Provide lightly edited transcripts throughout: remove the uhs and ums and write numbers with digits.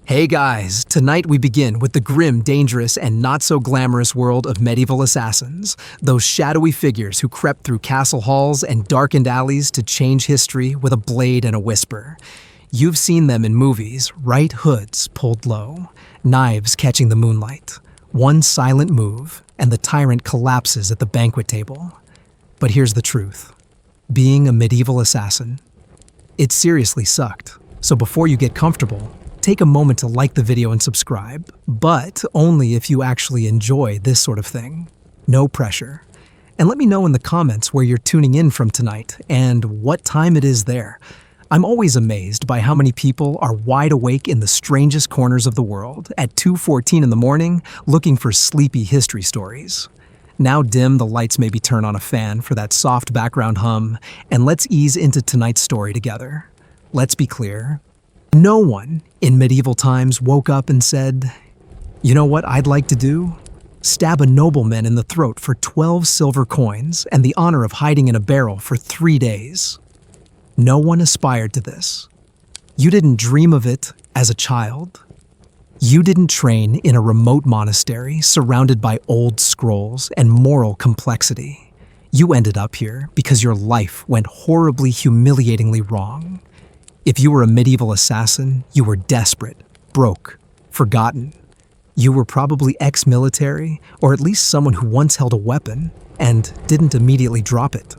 Hey guys, tonight we begin with the grim, dangerous, and not-so-glamorous world of medieval assassins, those shadowy figures who crept through castle halls and darkened alleys to change history with a blade and a whisper. You've seen them in movies, right hoods pulled low, knives catching the moonlight. One silent move, and the tyrant collapses at the banquet table. But here's the truth. Being a medieval assassin, it seriously sucked. So before you get comfortable, take a moment to like the video and subscribe, but only if you actually enjoy this sort of thing. No pressure. And let me know in the comments where you're tuning in from tonight and what time it is there. I'm always amazed by how many people are wide awake in the strangest corners of the world at 2:14 in the morning looking for sleepy history stories. Now dim the lights, maybe turn on a fan for that soft background hum, and let's ease into tonight's story together. Let's be clear. No one in medieval times woke up and said, "You know what I'd like to do? Stab a nobleman in the throat for 12 silver coins and the honor of hiding in a barrel for 3 days." No one aspired to this. You didn't dream of it as a child. You didn't train in a remote monastery surrounded by old scrolls and moral complexity. You ended up here because your life went horribly, humiliatingly wrong. If you were a medieval assassin, you were desperate, broke, forgotten. You were probably ex-military, or at least someone who once held a weapon and didn't immediately drop it.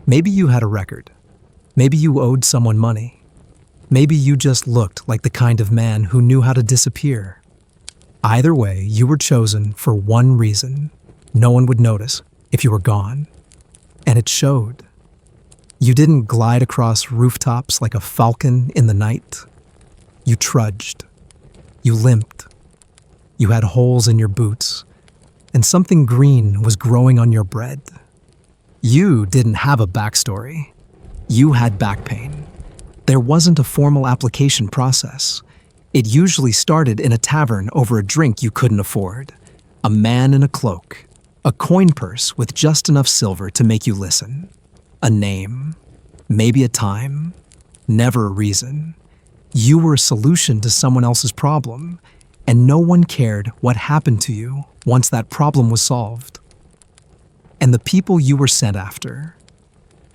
Maybe you had a record. Maybe you owed someone money. Maybe you just looked like the kind of man who knew how to disappear. Either way, you were chosen for one reason. No one would notice if you were gone. And it showed. You didn't glide across rooftops like a falcon in the night. You trudged. You limped. You had holes in your boots, and something green was growing on your bread. You didn't have a backstory. You had back pain. There wasn't a formal application process. It usually started in a tavern over a drink you couldn't afford. A man in a cloak. A coin purse with just enough silver to make you listen. A name, maybe a time, never a reason. You were a solution to someone else's problem, and no one cared what happened to you once that problem was solved. And the people you were sent after,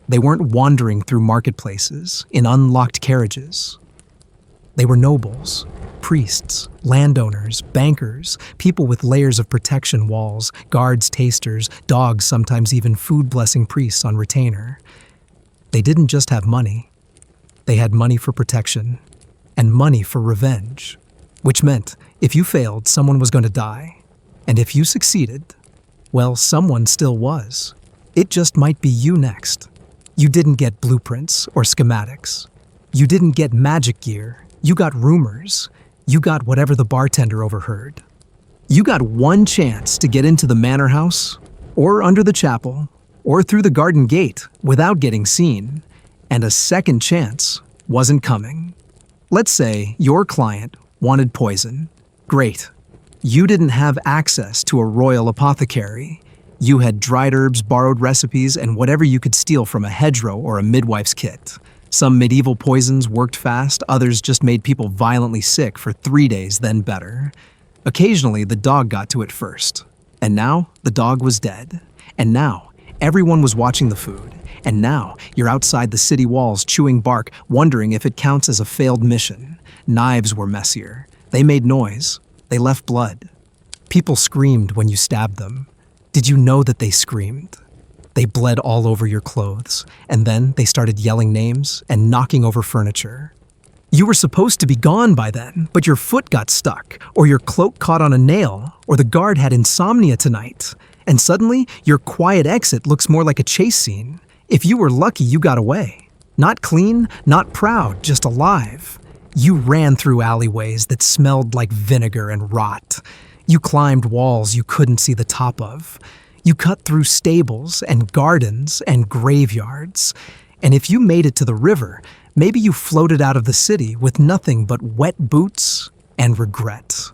they weren't wandering through marketplaces in unlocked carriages. They were nobles, priests, landowners, bankers, people with layers of protection walls, guards, tasters, dogs, sometimes even food-blessing priests on retainer. They didn't just have money. They had money for protection and money for revenge, which meant if you failed, someone was going to die. And if you succeeded, well, someone still was. It just might be you next. You didn't get blueprints or schematics. You didn't get magic gear. You got rumors. You got whatever the bartender overheard. You got one chance to get into the manor house, or under the chapel, or through the garden gate without getting seen, and a second chance wasn't coming. Let's say your client wanted poison. Great. You didn't have access to a royal apothecary. You had dried herbs, borrowed recipes, and whatever you could steal from a hedgerow or a midwife's kit. Some medieval poisons worked fast, others just made people violently sick for 3 days, then better. Occasionally, the dog got to it first. And now, the dog was dead. And now, everyone was watching the food. And now, you're outside the city walls chewing bark, wondering if it counts as a failed mission. Knives were messier. They made noise. They left blood. People screamed when you stabbed them. Did you know that they screamed? They bled all over your clothes, and then they started yelling names and knocking over furniture. You were supposed to be gone by then, but your foot got stuck, or your cloak caught on a nail, or the guard had insomnia tonight. And suddenly, your quiet exit looks more like a chase scene. If you were lucky, you got away. Not clean, not proud, just alive. You ran through alleyways that smelled like vinegar and rot. You climbed walls you couldn't see the top of. You cut through stables and gardens and graveyards. And if you made it to the river, maybe you floated out of the city with nothing but wet boots and regret.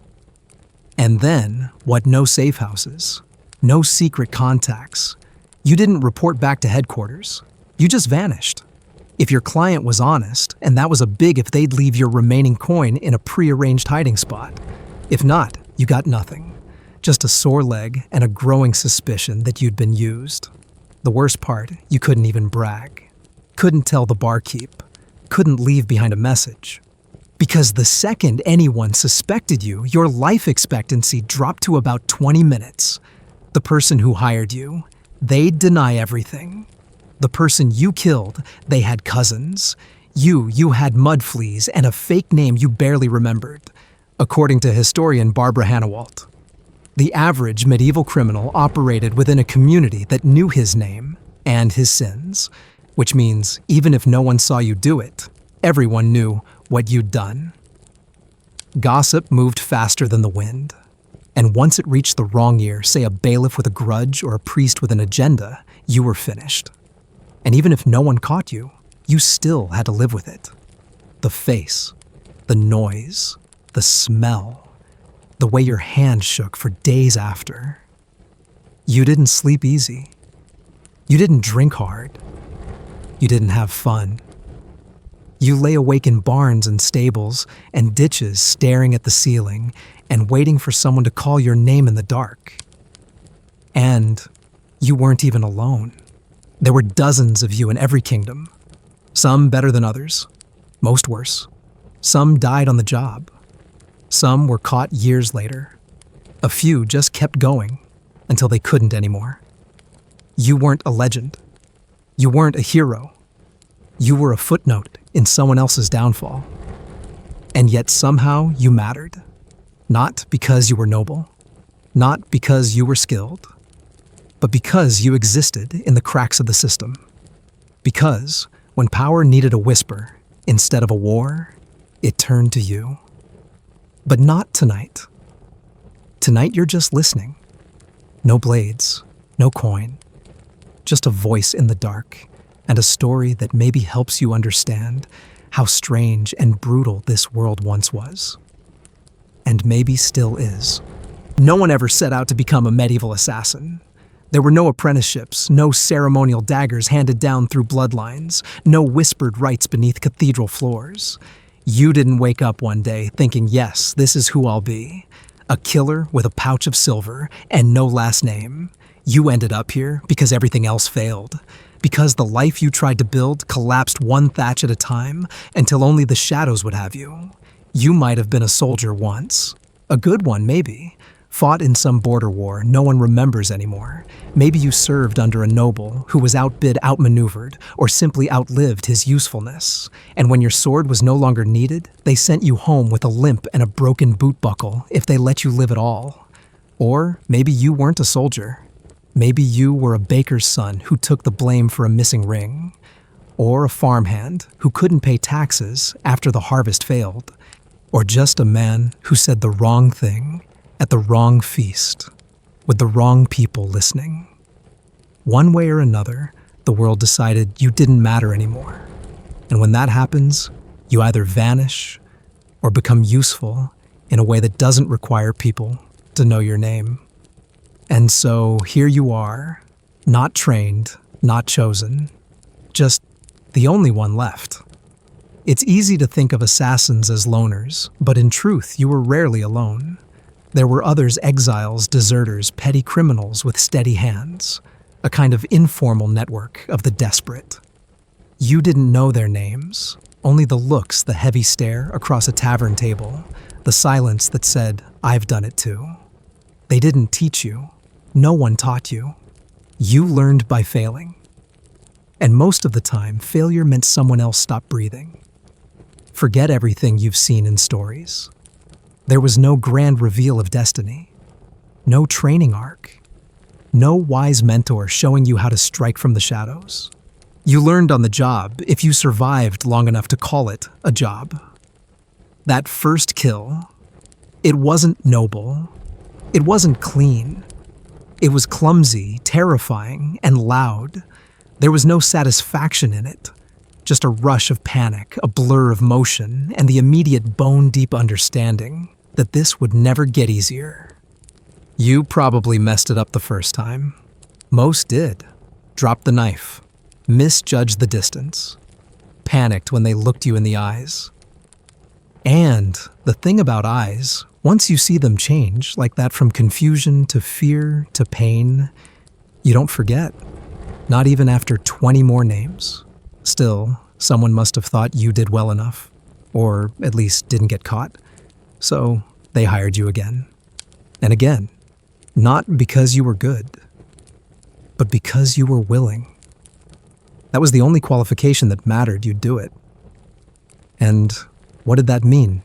And then, no safe houses, no secret contacts. You didn't report back to headquarters. You just vanished. If your client was honest, and that was a big if, they'd leave your remaining coin in a pre-arranged hiding spot. If not, you got nothing. Just a sore leg and a growing suspicion that you'd been used. The worst part, you couldn't even brag. Couldn't tell the barkeep. Couldn't leave behind a message. Because the second anyone suspected you, your life expectancy dropped to about 20 minutes. The person who hired you, they'd deny everything. The person you killed, they had cousins. You had mud fleas and a fake name you barely remembered, according to historian Barbara Hannawalt. The average medieval criminal operated within a community that knew his name and his sins, which means even if no one saw you do it, everyone knew what you'd done. Gossip moved faster than the wind, and once it reached the wrong ear, say a bailiff with a grudge or a priest with an agenda, you were finished. And even if no one caught you, you still had to live with it. The face, the noise, the smell, the way your hand shook for days after. You didn't sleep easy. You didn't drink hard. You didn't have fun. You lay awake in barns and stables and ditches, staring at the ceiling and waiting for someone to call your name in the dark. And you weren't even alone. There were dozens of you in every kingdom. Some better than others, most worse. Some died on the job. Some were caught years later. A few just kept going until they couldn't anymore. You weren't a legend. You weren't a hero. You were a footnote in someone else's downfall. And yet somehow you mattered. Not because you were noble, not because you were skilled, but because you existed in the cracks of the system. Because when power needed a whisper instead of a war, it turned to you. But not tonight. Tonight you're just listening. No blades, no coin. Just a voice in the dark and a story that maybe helps you understand how strange and brutal this world once was. And maybe still is. No one ever set out to become a medieval assassin. There were no apprenticeships, no ceremonial daggers handed down through bloodlines, no whispered rites beneath cathedral floors. You didn't wake up one day thinking, yes, this is who I'll be. A killer with a pouch of silver and no last name. You ended up here because everything else failed. Because the life you tried to build collapsed one thatch at a time until only the shadows would have you. You might have been a soldier once. A good one, maybe. Fought in some border war no one remembers anymore. Maybe you served under a noble who was outbid, outmaneuvered, or simply outlived his usefulness. And when your sword was no longer needed, they sent you home with a limp and a broken boot buckle if they let you live at all. Or maybe you weren't a soldier. Maybe you were a baker's son who took the blame for a missing ring. Or a farmhand who couldn't pay taxes after the harvest failed. Or just a man who said the wrong thing at the wrong feast, with the wrong people listening. One way or another, the world decided you didn't matter anymore. And when that happens, you either vanish or become useful in a way that doesn't require people to know your name. And so here you are, not trained, not chosen, just the only one left. It's easy to think of assassins as loners, but in truth, you were rarely alone. There were others, exiles, deserters, petty criminals with steady hands, a kind of informal network of the desperate. You didn't know their names, only the looks, the heavy stare across a tavern table, the silence that said, "I've done it too." They didn't teach you. No one taught you. You learned by failing. And most of the time, failure meant someone else stopped breathing. Forget everything you've seen in stories. There was no grand reveal of destiny, no training arc, no wise mentor showing you how to strike from the shadows. You learned on the job if you survived long enough to call it a job. That first kill, it wasn't noble, it wasn't clean. It was clumsy, terrifying, and loud. There was no satisfaction in it. Just a rush of panic, a blur of motion, and the immediate bone-deep understanding that this would never get easier. You probably messed it up the first time. Most did. Dropped the knife. Misjudged the distance. panicked when they looked you in the eyes. And the thing about eyes, once you see them change, like that from confusion to fear to pain, you don't forget. Not even after 20 more names. Still, someone must have thought you did well enough, or at least didn't get caught. So they hired you again. And again. Not because you were good, but because you were willing. That was the only qualification that mattered. You'd do it. And what did that mean?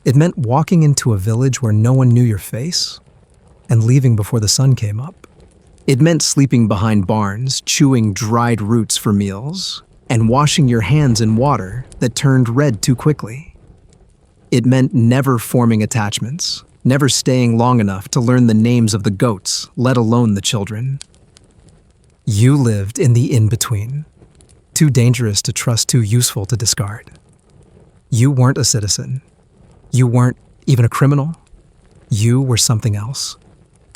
It meant walking into a village where no one knew your face and leaving before the sun came up. It meant sleeping behind barns, chewing dried roots for meals, and washing your hands in water that turned red too quickly. It meant never forming attachments, never staying long enough to learn the names of the goats, let alone the children. You lived in the in-between, too dangerous to trust, too useful to discard. You weren't a citizen. You weren't even a criminal. You were something else.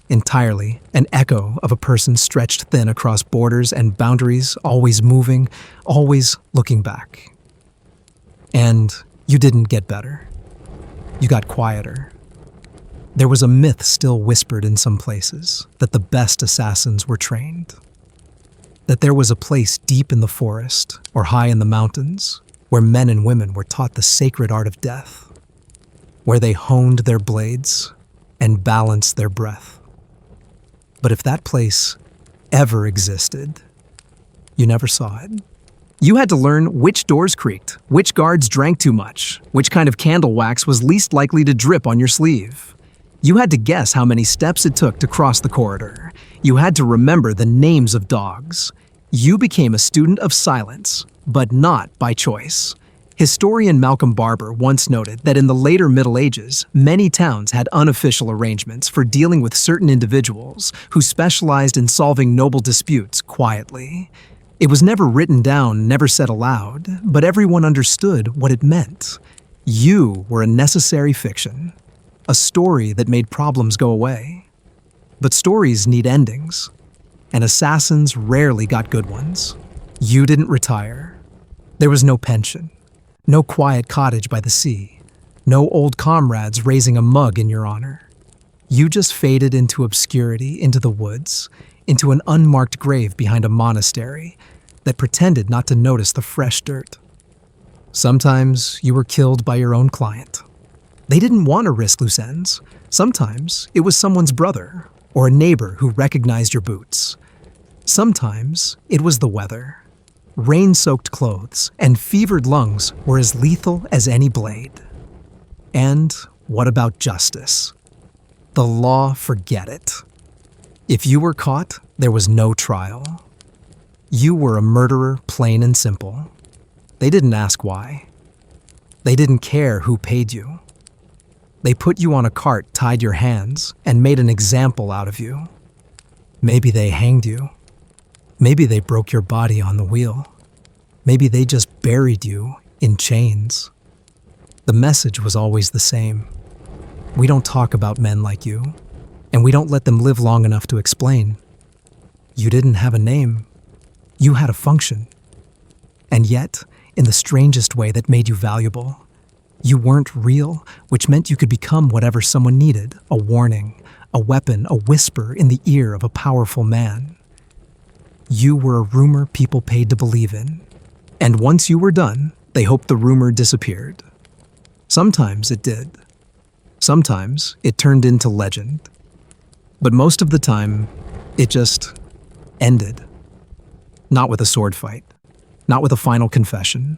Entirely an echo of a person stretched thin across borders and boundaries, always moving, always looking back. And you didn't get better. You got quieter. There was a myth still whispered in some places that the best assassins were trained. That there was a place deep in the forest or high in the mountains where men and women were taught the sacred art of death, where they honed their blades and balanced their breath. But if that place ever existed, you never saw it. You had to learn which doors creaked, which guards drank too much, which kind of candle wax was least likely to drip on your sleeve. You had to guess how many steps it took to cross the corridor. You had to remember the names of dogs. You became a student of silence, but not by choice. Historian Malcolm Barber once noted that in the later Middle Ages, many towns had unofficial arrangements for dealing with certain individuals who specialized in solving noble disputes quietly. It was never written down, never said aloud, but everyone understood what it meant. You were a necessary fiction, a story that made problems go away. But stories need endings, and assassins rarely got good ones. You didn't retire. There was no pension, no quiet cottage by the sea, no old comrades raising a mug in your honor. You just faded into obscurity, into the woods, into an unmarked grave behind a monastery that pretended not to notice the fresh dirt. Sometimes you were killed by your own client. They didn't want to risk loose ends. Sometimes it was someone's brother or a neighbor who recognized your boots. Sometimes it was the weather. Rain-soaked clothes and fevered lungs were as lethal as any blade. And what about justice? The law, forget it. If you were caught, there was no trial. You were a murderer, plain and simple. They didn't ask why. They didn't care who paid you. They put you on a cart, tied your hands, and made an example out of you. Maybe they hanged you. Maybe they broke your body on the wheel. Maybe they just buried you in chains. The message was always the same. We don't talk about men like you, and we don't let them live long enough to explain. You didn't have a name. You had a function. And yet, in the strangest way that made you valuable, you weren't real, which meant you could become whatever someone needed, a warning, a weapon, a whisper in the ear of a powerful man. You were a rumor people paid to believe in. And once you were done, they hoped the rumor disappeared. Sometimes it did. Sometimes it turned into legend. But most of the time, it just ended. Not with a sword fight, not with a final confession,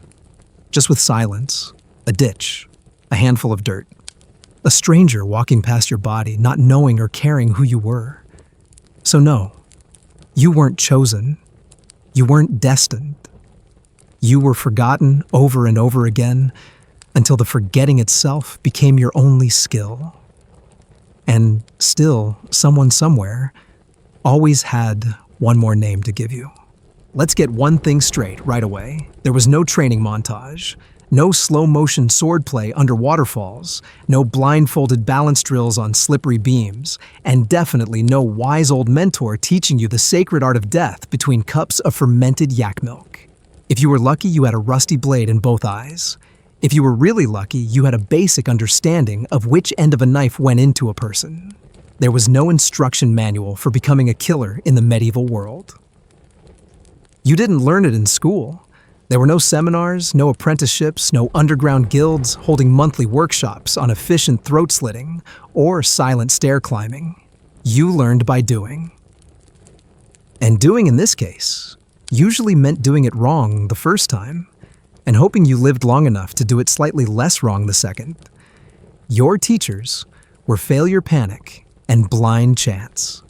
just with silence, a ditch, a handful of dirt, a stranger walking past your body, not knowing or caring who you were. So no, you weren't chosen. You weren't destined. You were forgotten over and over again until the forgetting itself became your only skill. And still, someone somewhere always had one more name to give you. Let's get one thing straight right away. There was no training montage, no slow-motion swordplay under waterfalls, no blindfolded balance drills on slippery beams, and definitely no wise old mentor teaching you the sacred art of death between cups of fermented yak milk. If you were lucky, you had a rusty blade in both eyes. If you were really lucky, you had a basic understanding of which end of a knife went into a person. There was no instruction manual for becoming a killer in the medieval world. You didn't learn it in school. There were no seminars, no apprenticeships, no underground guilds holding monthly workshops on efficient throat slitting or silent stair climbing. You learned by doing. And doing in this case usually meant doing it wrong the first time and hoping you lived long enough to do it slightly less wrong the second. Your teachers were failure panic and blind chance.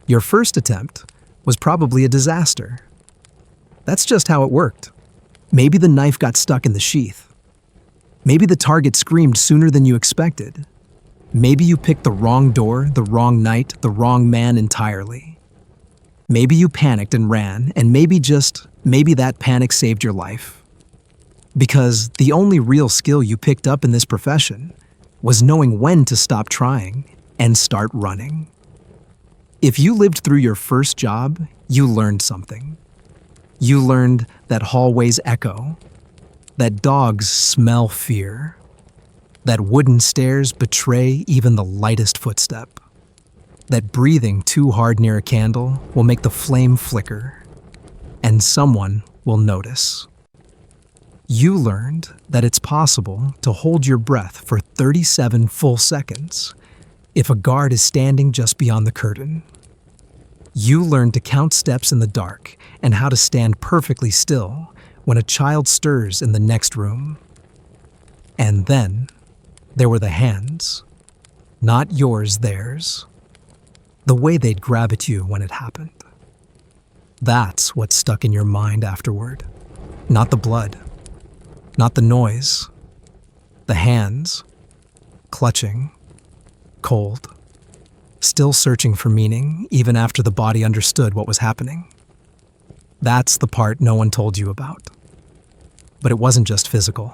Your first attempt was probably a disaster. That's just how it worked. Maybe the knife got stuck in the sheath. Maybe the target screamed sooner than you expected. Maybe you picked the wrong door, the wrong night, the wrong man entirely. Maybe you panicked and ran, and maybe that panic saved your life. Because the only real skill you picked up in this profession was knowing when to stop trying and start running. If you lived through your first job, you learned something. You learned that hallways echo, that dogs smell fear, that wooden stairs betray even the lightest footstep, that breathing too hard near a candle will make the flame flicker, and someone will notice. You learned that it's possible to hold your breath for 37 full seconds if a guard is standing just beyond the curtain. You learned to count steps in the dark and how to stand perfectly still when a child stirs in the next room. And then there were the hands. Not yours, theirs. The way they'd grab at you when it happened. That's what stuck in your mind afterward. Not the blood. Not the noise. The hands. Clutching. Cold. Still searching for meaning, even after the body understood what was happening. That's the part no one told you about. But it wasn't just physical.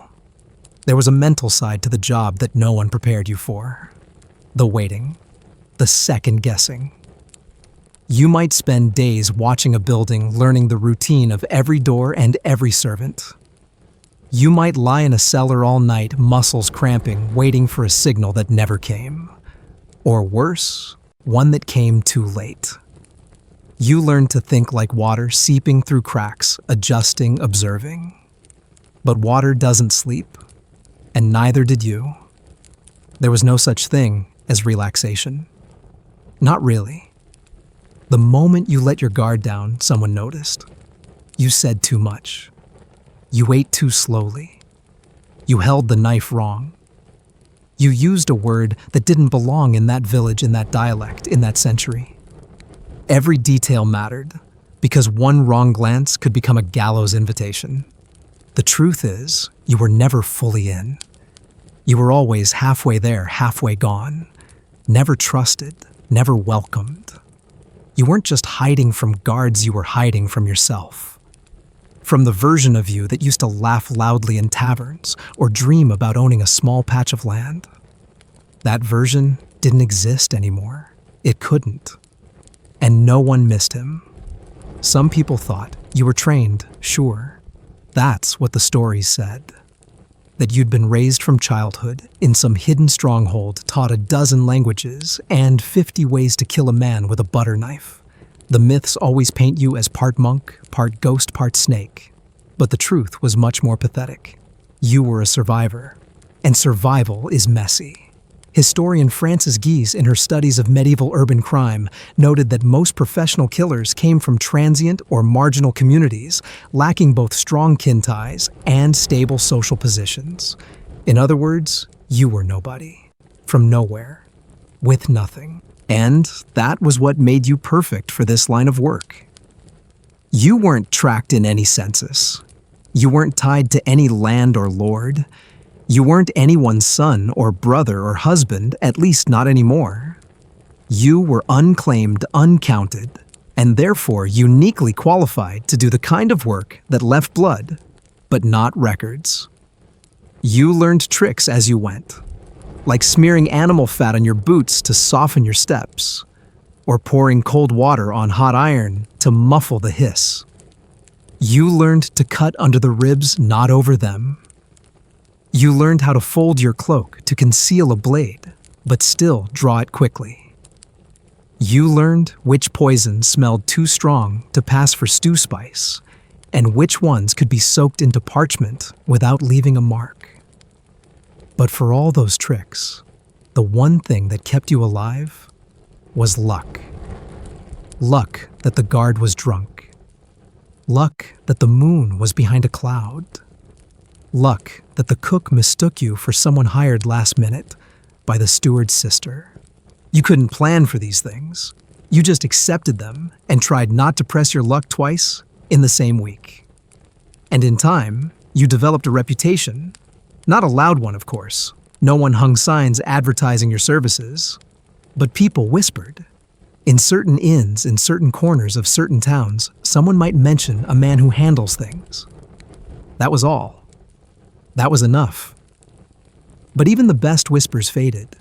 There was a mental side to the job that no one prepared you for. The waiting. The second guessing. You might spend days watching a building, learning the routine of every door and every servant. You might lie in a cellar all night, muscles cramping, waiting for a signal that never came. Or worse, one that came too late. You learned to think like water seeping through cracks, adjusting, observing. But water doesn't sleep, and neither did you. There was no such thing as relaxation. Not really. The moment you let your guard down, someone noticed. You said too much. You ate too slowly. You held the knife wrong. You used a word that didn't belong in that village, in that dialect, in that century. Every detail mattered, because one wrong glance could become a gallows invitation. The truth is, you were never fully in. You were always halfway there, halfway gone. Never trusted, never welcomed. You weren't just hiding from guards, you were hiding from yourself. From the version of you that used to laugh loudly in taverns or dream about owning a small patch of land. That version didn't exist anymore. It couldn't. And no one missed him. Some people thought you were trained, sure. That's what the stories said. That you'd been raised from childhood in some hidden stronghold, taught a dozen languages, and 50 ways to kill a man with a butter knife. The myths always paint you as part monk, part ghost, part snake. But the truth was much more pathetic. You were a survivor. And survival is messy. Historian Frances Guise, in her studies of medieval urban crime, noted that most professional killers came from transient or marginal communities, lacking both strong kin ties and stable social positions. In other words, you were nobody. From nowhere. With nothing. And that was what made you perfect for this line of work. You weren't tracked in any census. You weren't tied to any land or lord. You weren't anyone's son or brother or husband, at least not anymore. You were unclaimed, uncounted, and therefore uniquely qualified to do the kind of work that left blood, but not records. You learned tricks as you went. Like smearing animal fat on your boots to soften your steps, or pouring cold water on hot iron to muffle the hiss. You learned to cut under the ribs, not over them. You learned how to fold your cloak to conceal a blade, but still draw it quickly. You learned which poisons smelled too strong to pass for stew spice, and which ones could be soaked into parchment without leaving a mark. But for all those tricks, the one thing that kept you alive was luck. Luck that the guard was drunk. Luck that the moon was behind a cloud. Luck that the cook mistook you for someone hired last minute by the steward's sister. You couldn't plan for these things. You just accepted them and tried not to press your luck twice in the same week. And in time, you developed a reputation. Not a loud one, of course. No one hung signs advertising your services. But people whispered. In certain inns, in certain corners of certain towns, someone might mention a man who handles things. That was all. That was enough. But even the best whispers faded.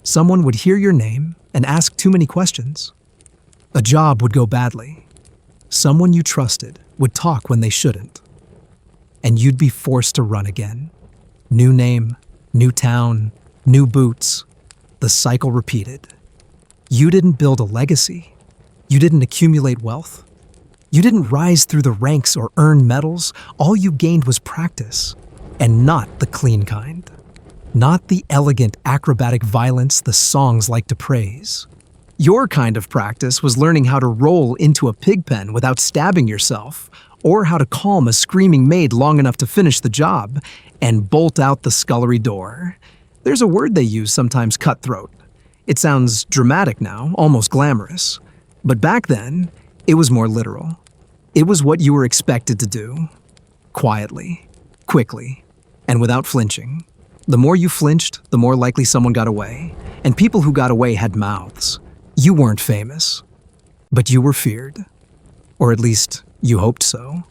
Someone would hear your name and ask too many questions. A job would go badly. Someone you trusted would talk when they shouldn't. And you'd be forced to run again. New name, new town, new boots. The cycle repeated. You didn't build a legacy. You didn't accumulate wealth. You didn't rise through the ranks or earn medals. All you gained was practice, and not the clean kind. Not the elegant acrobatic violence the songs like to praise. Your kind of practice was learning how to roll into a pig pen without stabbing yourself, or how to calm a screaming maid long enough to finish the job and bolt out the scullery door. There's a word they use sometimes, cutthroat. It sounds dramatic now, almost glamorous. But back then, it was more literal. It was what you were expected to do. Quietly, quickly, and without flinching. The more you flinched, the more likely someone got away. And people who got away had mouths. You weren't famous, but you were feared. Or at least, you hoped so.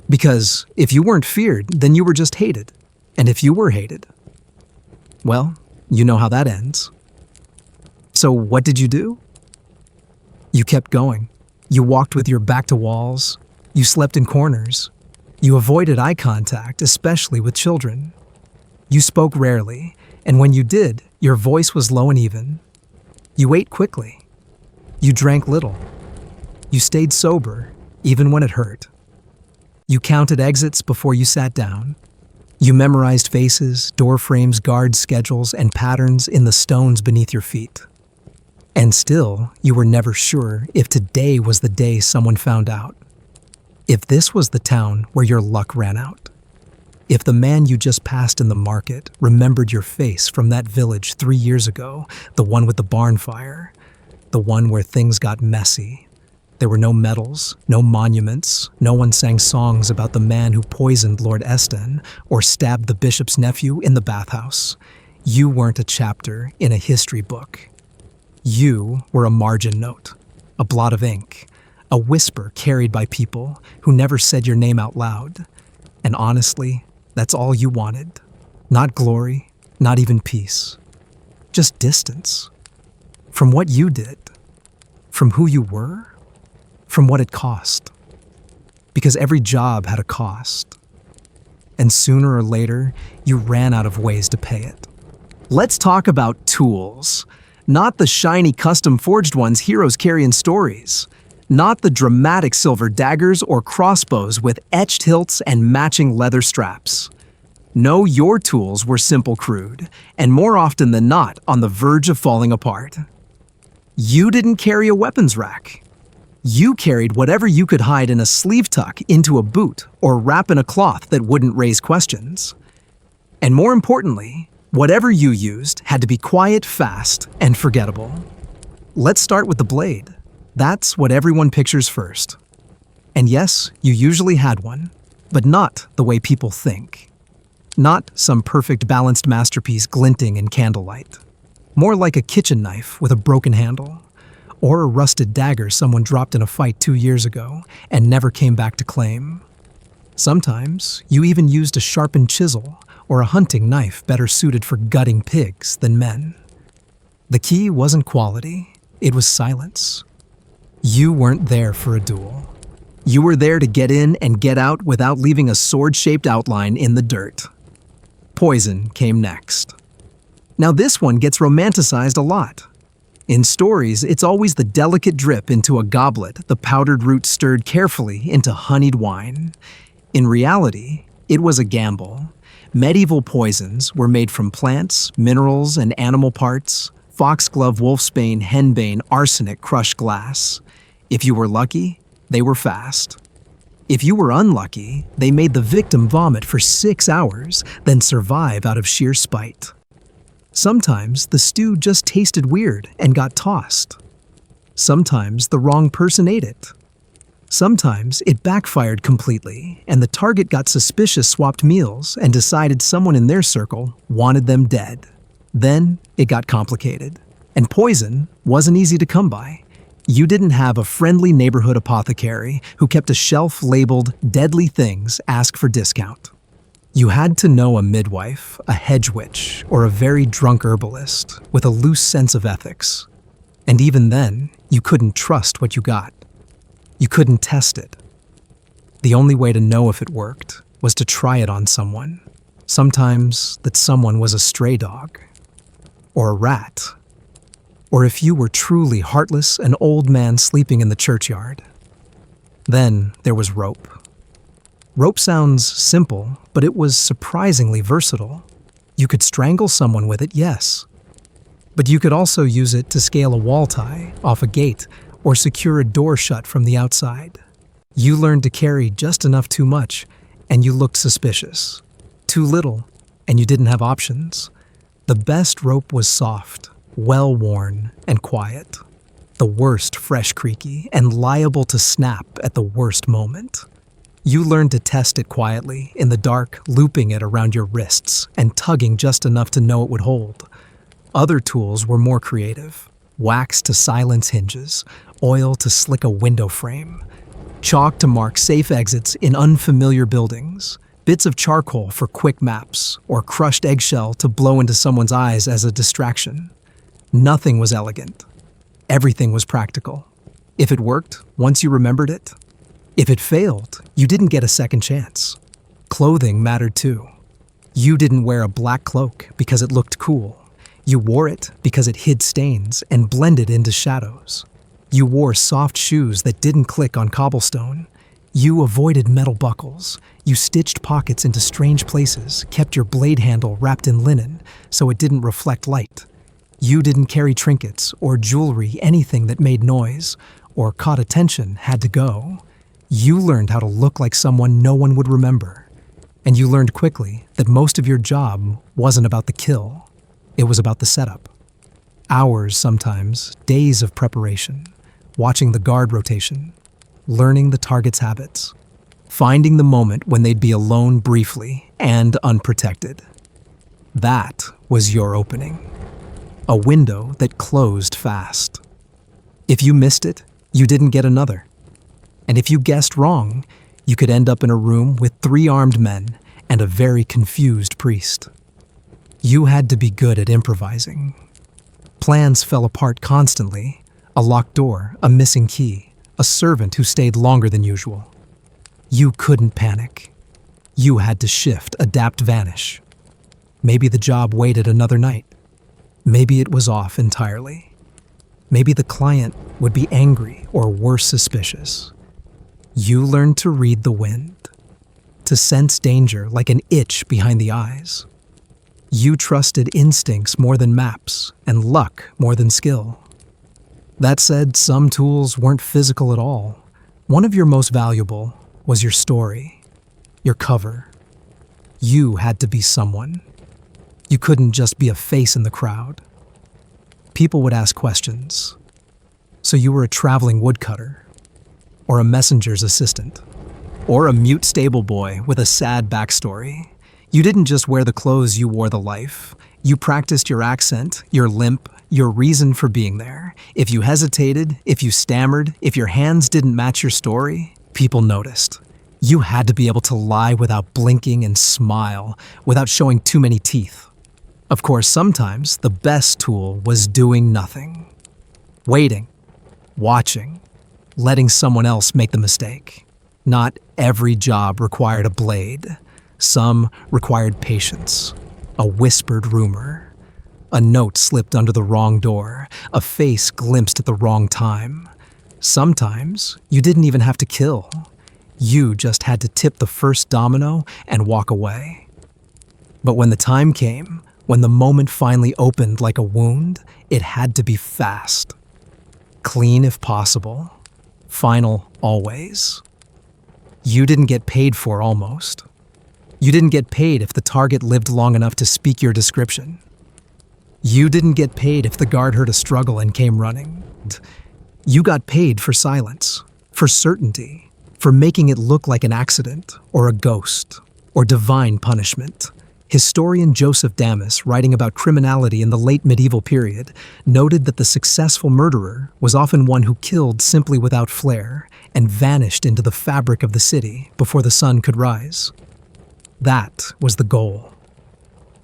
Because if you weren't feared, then you were just hated. And if you were hated, well, you know how that ends. So what did you do? You kept going. You walked with your back to walls. You slept in corners. You avoided eye contact, especially with children. You spoke rarely, and when you did, your voice was low and even. You ate quickly. You drank little. You stayed sober, even when it hurt. You counted exits before you sat down. You memorized faces, door frames, guard schedules, and patterns in the stones beneath your feet. And still, you were never sure if today was the day someone found out. If this was the town where your luck ran out. If the man you just passed in the market remembered your face from that village 3 years ago, the one with the barn fire, the one where things got messy. There were no medals, no monuments, no one sang songs about the man who poisoned Lord Esten or stabbed the bishop's nephew in the bathhouse. You weren't a chapter in a history book. You were a margin note, a blot of ink, a whisper carried by people who never said your name out loud. And honestly, that's all you wanted. Not glory, not even peace. Just distance. From what you did. From who you were. From what it cost. Because every job had a cost. And sooner or later, you ran out of ways to pay it. Let's talk about tools. Not the shiny custom-forged ones heroes carry in stories. Not the dramatic silver daggers or crossbows with etched hilts and matching leather straps. No, your tools were simple, crude, and more often than not on the verge of falling apart. You didn't carry a weapons rack. You carried whatever you could hide in a sleeve tuck into a boot or wrap in a cloth that wouldn't raise questions. And more importantly, whatever you used had to be quiet, fast, and forgettable. Let's start with the blade. That's what everyone pictures first. And yes, you usually had one, but not the way people think. Not some perfect balanced masterpiece glinting in candlelight. More like a kitchen knife with a broken handle, or a rusted dagger someone dropped in a fight 2 years ago and never came back to claim. Sometimes you even used a sharpened chisel or a hunting knife better suited for gutting pigs than men. The key wasn't quality, it was silence. You weren't there for a duel. You were there to get in and get out without leaving a sword-shaped outline in the dirt. Poison came next. Now this one gets romanticized a lot. In stories, it's always the delicate drip into a goblet, the powdered root stirred carefully into honeyed wine. In reality, it was a gamble. Medieval poisons were made from plants, minerals, and animal parts: foxglove, wolfsbane, henbane, arsenic, crushed glass. If you were lucky, they were fast. If you were unlucky, they made the victim vomit for 6 hours, then survive out of sheer spite. Sometimes the stew just tasted weird and got tossed. Sometimes the wrong person ate it. Sometimes it backfired completely, and the target got suspicious, swapped meals, and decided someone in their circle wanted them dead. Then it got complicated, and poison wasn't easy to come by. You didn't have a friendly neighborhood apothecary who kept a shelf labeled "deadly things, ask for discount." You had to know a midwife, a hedge witch, or a very drunk herbalist with a loose sense of ethics. And even then, you couldn't trust what you got. You couldn't test it. The only way to know if it worked was to try it on someone. Sometimes that someone was a stray dog, or a rat, or if you were truly heartless, an old man sleeping in the churchyard. Then there was rope. Rope sounds simple, but it was surprisingly versatile. You could strangle someone with it, yes. But you could also use it to scale a wall tie off a gate or secure a door shut from the outside. You learned to carry just enough too much, and you looked suspicious. Too little, and you didn't have options. The best rope was soft, well-worn, and quiet. The worst fresh, creaky, and liable to snap at the worst moment. You learned to test it quietly, in the dark, looping it around your wrists and tugging just enough to know it would hold. Other tools were more creative. Wax to silence hinges, oil to slick a window frame, chalk to mark safe exits in unfamiliar buildings, bits of charcoal for quick maps, or crushed eggshell to blow into someone's eyes as a distraction. Nothing was elegant. Everything was practical. If it worked, once you remembered it. If it failed, you didn't get a second chance. Clothing mattered too. You didn't wear a black cloak because it looked cool. You wore it because it hid stains and blended into shadows. You wore soft shoes that didn't click on cobblestone. You avoided metal buckles. You stitched pockets into strange places, kept your blade handle wrapped in linen so it didn't reflect light. You didn't carry trinkets or jewelry, anything that made noise or caught attention had to go. You learned how to look like someone no one would remember. And you learned quickly that most of your job wasn't about the kill. It was about the setup. Hours, sometimes days of preparation, watching the guard rotation, learning the target's habits, finding the moment when they'd be alone briefly and unprotected. That was your opening. A window that closed fast. If you missed it, you didn't get another. And if you guessed wrong, you could end up in a room with 3 armed men and a very confused priest. You had to be good at improvising. Plans fell apart constantly. A locked door, a missing key, a servant who stayed longer than usual. You couldn't panic. You had to shift, adapt, vanish. Maybe the job waited another night. Maybe it was off entirely. Maybe the client would be angry or worse, suspicious. You learned to read the wind, to sense danger like an itch behind the eyes. You trusted instincts more than maps and luck more than skill. That said, some tools weren't physical at all. One of your most valuable was your story, your cover. You had to be someone. You couldn't just be a face in the crowd. People would ask questions. So you were a traveling woodcutter, or a messenger's assistant, or a mute stable boy with a sad backstory. You didn't just wear the clothes, you wore the life. You practiced your accent, your limp, your reason for being there. If you hesitated, if you stammered, if your hands didn't match your story, people noticed. You had to be able to lie without blinking and smile, without showing too many teeth. Of course, sometimes the best tool was doing nothing. Waiting, watching, letting someone else make the mistake. Not every job required a blade. Some required patience, a whispered rumor, a note slipped under the wrong door, a face glimpsed at the wrong time. Sometimes you didn't even have to kill. You just had to tip the first domino and walk away. But when the time came, when the moment finally opened like a wound, it had to be fast. Clean if possible. Final always. You didn't get paid for almost. You didn't get paid if the target lived long enough to speak your description. You didn't get paid if the guard heard a struggle and came running. You got paid for silence, for certainty, for making it look like an accident or a ghost or divine punishment. Historian Joseph Damas, writing about criminality in the late medieval period, noted that the successful murderer was often one who killed simply without flair and vanished into the fabric of the city before the sun could rise. That was the goal.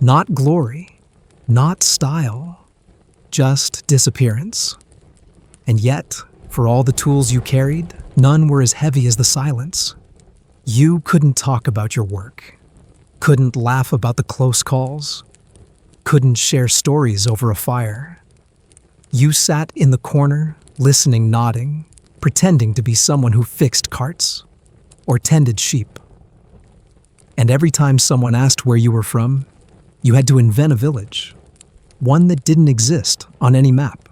Not glory, not style, just disappearance. And yet, for all the tools you carried, none were as heavy as the silence. You couldn't talk about your work. Couldn't laugh about the close calls, couldn't share stories over a fire. You sat in the corner, listening, nodding, pretending to be someone who fixed carts or tended sheep. And every time someone asked where you were from, you had to invent a village, one that didn't exist on any map.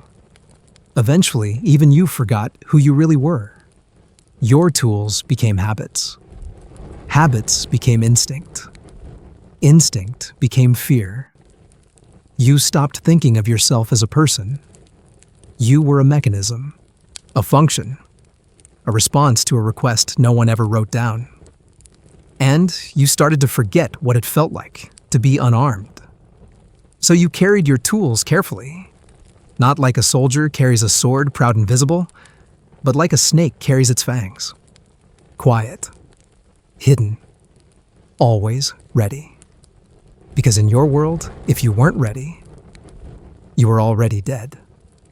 Eventually, even you forgot who you really were. Your tools became habits. Habits became instinct. Instinct became fear. You stopped thinking of yourself as a person. You were a mechanism, a function, a response to a request no one ever wrote down. And you started to forget what it felt like to be unarmed. So you carried your tools carefully, not like a soldier carries a sword proud and visible, but like a snake carries its fangs. Quiet, hidden, always ready. Because in your world, if you weren't ready, you were already dead.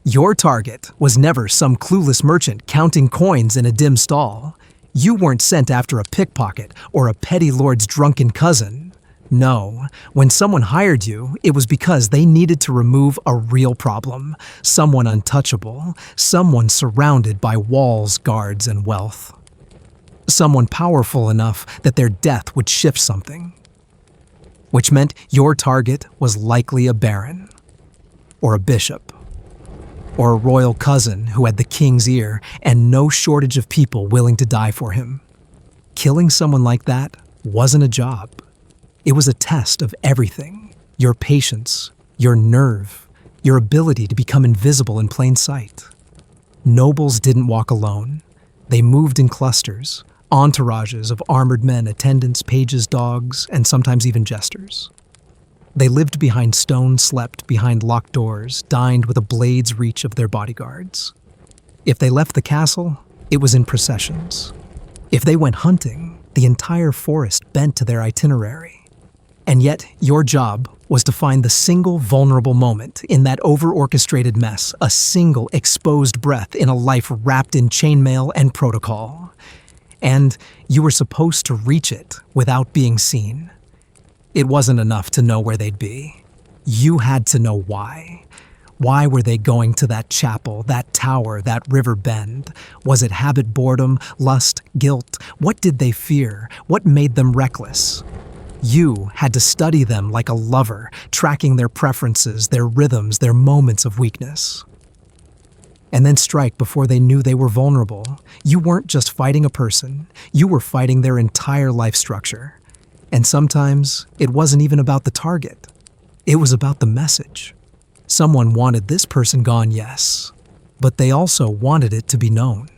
Your target was never some clueless merchant counting coins in a dim stall. You weren't sent after a pickpocket or a petty lord's drunken cousin. No, when someone hired you, it was because they needed to remove a real problem, someone untouchable, someone surrounded by walls, guards, and wealth. Someone powerful enough that their death would shift something. Which meant your target was likely a baron, or a bishop, or a royal cousin who had the king's ear and no shortage of people willing to die for him. Killing someone like that wasn't a job. It was a test of everything: your patience, your nerve, your ability to become invisible in plain sight. Nobles didn't walk alone. They moved in clusters, entourages of armored men, attendants, pages, dogs, and sometimes even jesters. They lived behind stone, slept behind locked doors, dined with a blade's reach of their bodyguards. If they left the castle, it was in processions. If they went hunting, the entire forest bent to their itinerary. And yet, your job was to find the single vulnerable moment in that over-orchestrated mess, a single exposed breath in a life wrapped in chainmail and protocol. And you were supposed to reach it without being seen. It wasn't enough to know where they'd be. You had to know why. Why were they going to that chapel, that tower, that river bend? Was it habit, boredom, lust, guilt? What did they fear? What made them reckless? You had to study them like a lover, tracking their preferences, their rhythms, their moments of weakness. And then strike before they knew they were vulnerable. You weren't just fighting a person, you were fighting their entire life structure. And sometimes it wasn't even about the target. It was about the message. Someone wanted this person gone, yes, but they also wanted it to be known.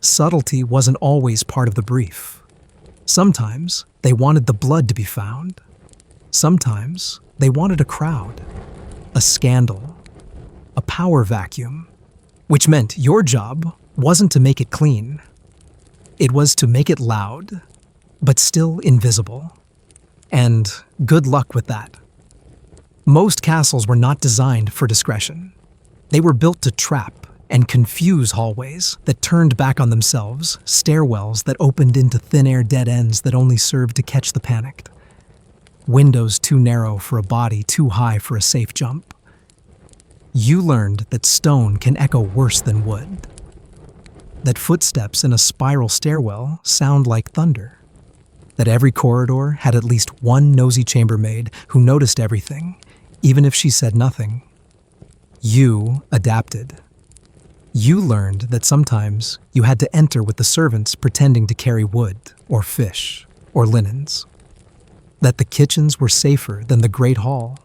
Subtlety wasn't always part of the brief. Sometimes they wanted the blood to be found. Sometimes they wanted a crowd, a scandal, a power vacuum. Which meant your job wasn't to make it clean. It was to make it loud, but still invisible. And good luck with that. Most castles were not designed for discretion. They were built to trap and confuse hallways that turned back on themselves, stairwells that opened into thin-air dead ends that only served to catch the panicked, windows too narrow for a body too high for a safe jump. You learned that stone can echo worse than wood, that footsteps in a spiral stairwell sound like thunder, that every corridor had at least one nosy chambermaid who noticed everything, even if she said nothing. You adapted. You learned that sometimes you had to enter with the servants pretending to carry wood or fish or linens, that the kitchens were safer than the Great Hall,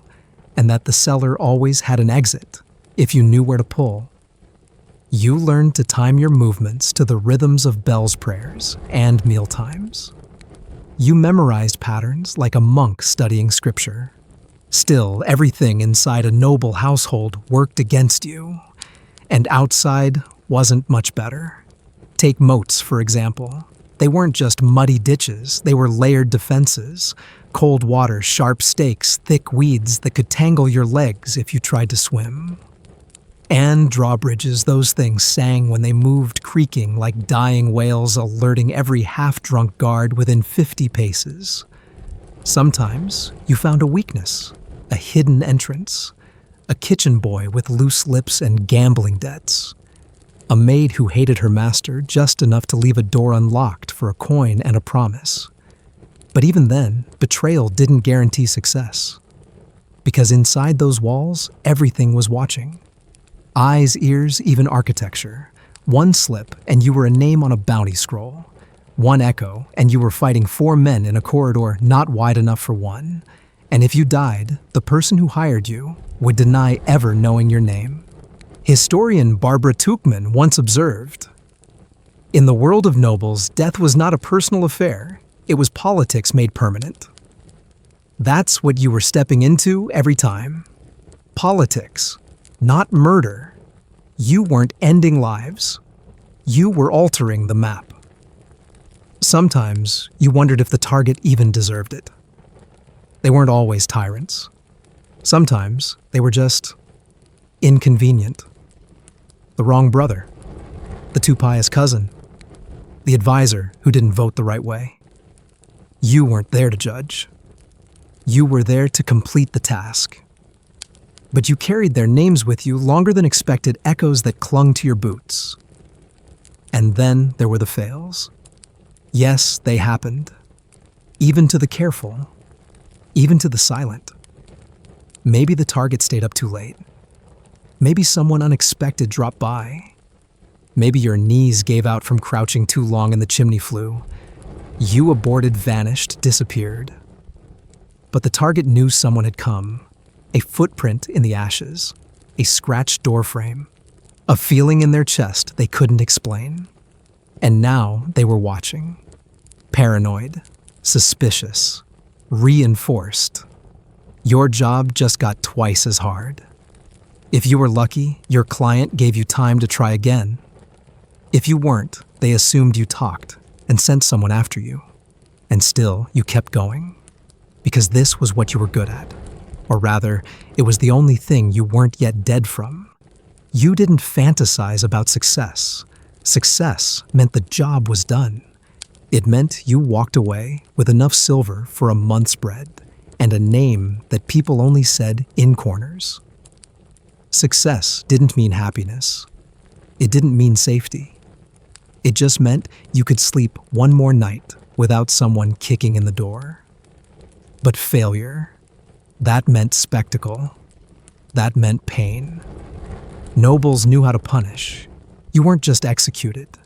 and that the cellar always had an exit if you knew where to pull. You learned to time your movements to the rhythms of bells prayers and mealtimes. You memorized patterns like a monk studying scripture. Still, everything inside a noble household worked against you, and outside wasn't much better. Take moats, for example. They weren't just muddy ditches, they were layered defenses. Cold water, sharp stakes, thick weeds that could tangle your legs if you tried to swim. And drawbridges, those things sang when they moved, creaking like dying whales, alerting every half-drunk guard within 50 paces. Sometimes you found a weakness, a hidden entrance, a kitchen boy with loose lips and gambling debts, a maid who hated her master just enough to leave a door unlocked for a coin and a promise. But even then, betrayal didn't guarantee success. Because inside those walls, everything was watching. Eyes, ears, even architecture. One slip, and you were a name on a bounty scroll. One echo, and you were fighting 4 men in a corridor not wide enough for one. And if you died, the person who hired you would deny ever knowing your name. Historian Barbara Tuchman once observed, "In the world of nobles, death was not a personal affair. It was politics made permanent." That's what you were stepping into every time. Politics, not murder. You weren't ending lives. You were altering the map. Sometimes you wondered if the target even deserved it. They weren't always tyrants. Sometimes they were just inconvenient. The wrong brother, the too pious cousin, the advisor who didn't vote the right way. You weren't there to judge. You were there to complete the task. But you carried their names with you longer than expected, echoes that clung to your boots. And then there were the fails. Yes, they happened. Even to the careful. Even to the silent. Maybe the target stayed up too late. Maybe someone unexpected dropped by. Maybe your knees gave out from crouching too long and the chimney flew. You aborted, vanished, disappeared. But the target knew someone had come. A footprint in the ashes. A scratched doorframe. A feeling in their chest they couldn't explain. And now they were watching. Paranoid. Suspicious. Reinforced. Your job just got twice as hard. If you were lucky, your client gave you time to try again. If you weren't, they assumed you talked and sent someone after you. And still, you kept going. Because this was what you were good at. Or rather, it was the only thing you weren't yet dead from. You didn't fantasize about success. Success meant the job was done. It meant you walked away with enough silver for a month's bread and a name that people only said in corners. Success didn't mean happiness. It didn't mean safety. It just meant you could sleep one more night without someone kicking in the door. But failure, that meant spectacle. That meant pain. Nobles knew how to punish. You weren't just executed.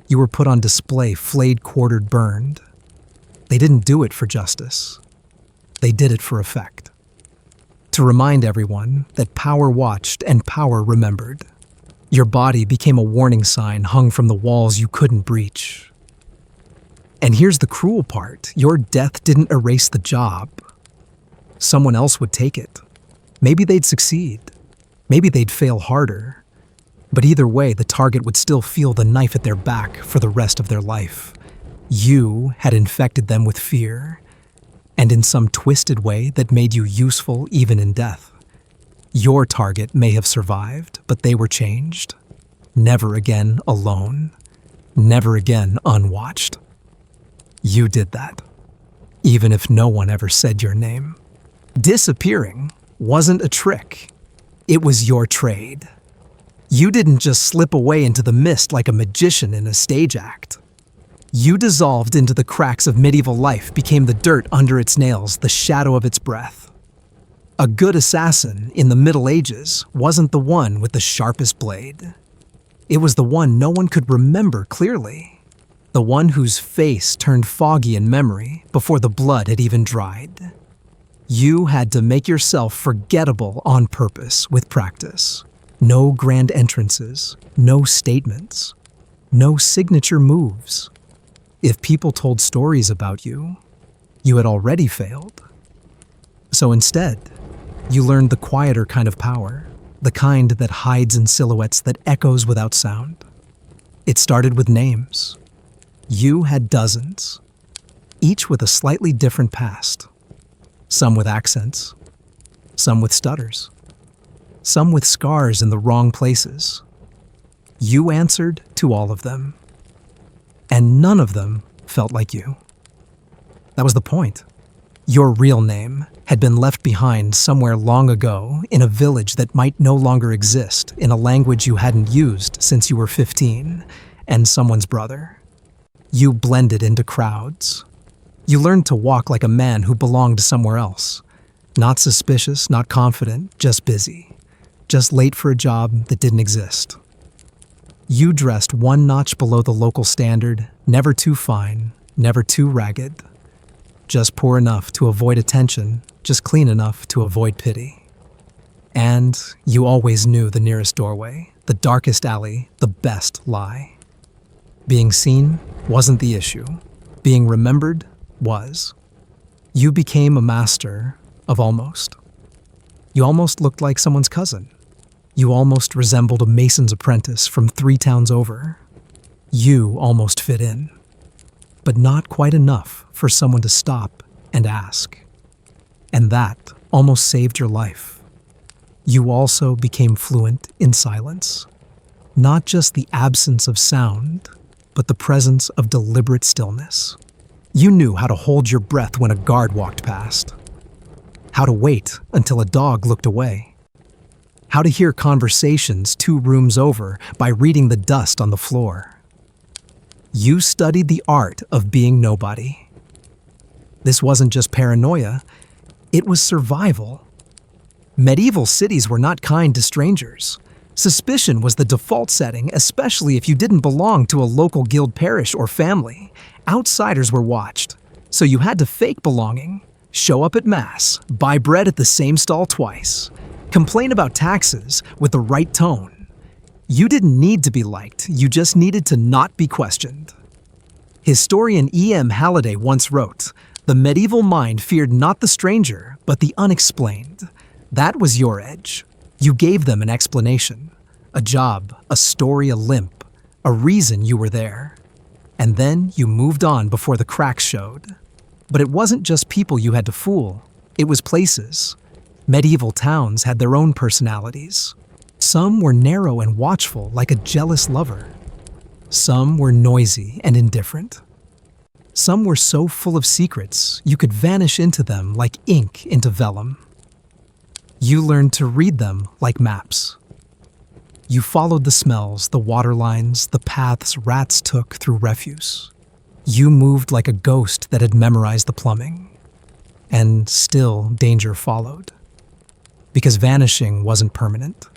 You were put on display, flayed, quartered, burned. They didn't do it for justice. They did it for effect. To remind everyone that power watched and power remembered. Your body became a warning sign hung from the walls you couldn't breach. And here's the cruel part. Your death didn't erase the job. Someone else would take it. Maybe they'd succeed. Maybe they'd fail harder. But either way, the target would still feel the knife at their back for the rest of their life. You had infected them with fear, and in some twisted way that made you useful even in death. Your target may have survived, but they were changed. Never again alone. Never again unwatched. You did that, even if no one ever said your name. Disappearing wasn't a trick. It was your trade. You didn't just slip away into the mist like a magician in a stage act. You dissolved into the cracks of medieval life, became the dirt under its nails, the shadow of its breath. A good assassin in the Middle Ages wasn't the one with the sharpest blade. It was the one no one could remember clearly. The one whose face turned foggy in memory before the blood had even dried. You had to make yourself forgettable on purpose with practice. No grand entrances, no statements, no signature moves. If people told stories about you, you had already failed. So instead, you learned the quieter kind of power, the kind that hides in silhouettes, that echoes without sound. It started with names. You had dozens, each with a slightly different past. Some with accents, some with stutters, some with scars in the wrong places. You answered to all of them, and none of them felt like you. That was the point. Your real name had been left behind somewhere long ago in a village that might no longer exist, in a language you hadn't used since you were 15, and someone's brother. You blended into crowds. You learned to walk like a man who belonged somewhere else. Not suspicious, not confident, just busy. Just late for a job that didn't exist. You dressed one notch below the local standard, never too fine, never too ragged. Just poor enough to avoid attention, just clean enough to avoid pity. And you always knew the nearest doorway, the darkest alley, the best lie. Being seen wasn't the issue. Being remembered was. You became a master of almost. You almost looked like someone's cousin. You almost resembled a mason's apprentice from 3 towns over. You almost fit in. But not quite enough for someone to stop and ask. And that almost saved your life. You also became fluent in silence. Not just the absence of sound, but the presence of deliberate stillness. You knew how to hold your breath when a guard walked past. How to wait until a dog looked away. How to hear conversations 2 rooms over by reading the dust on the floor. You studied the art of being nobody. This wasn't just paranoia, it was survival. Medieval cities were not kind to strangers. Suspicion was the default setting, especially if you didn't belong to a local guild, parish, or family. Outsiders were watched, so you had to fake belonging, show up at mass, buy bread at the same stall twice, complain about taxes with the right tone. You didn't need to be liked, you just needed to not be questioned. Historian E.M. Halliday once wrote, "The medieval mind feared not the stranger, but the unexplained." That was your edge. You gave them an explanation, a job, a story, a limp, a reason you were there. And then you moved on before the cracks showed. But it wasn't just people you had to fool, it was places. Medieval towns had their own personalities. Some were narrow and watchful like a jealous lover. Some were noisy and indifferent. Some were so full of secrets you could vanish into them like ink into vellum. You learned to read them like maps. You followed the smells, the water lines, the paths rats took through refuse. You moved like a ghost that had memorized the plumbing. And still danger followed. Because vanishing wasn't permanent.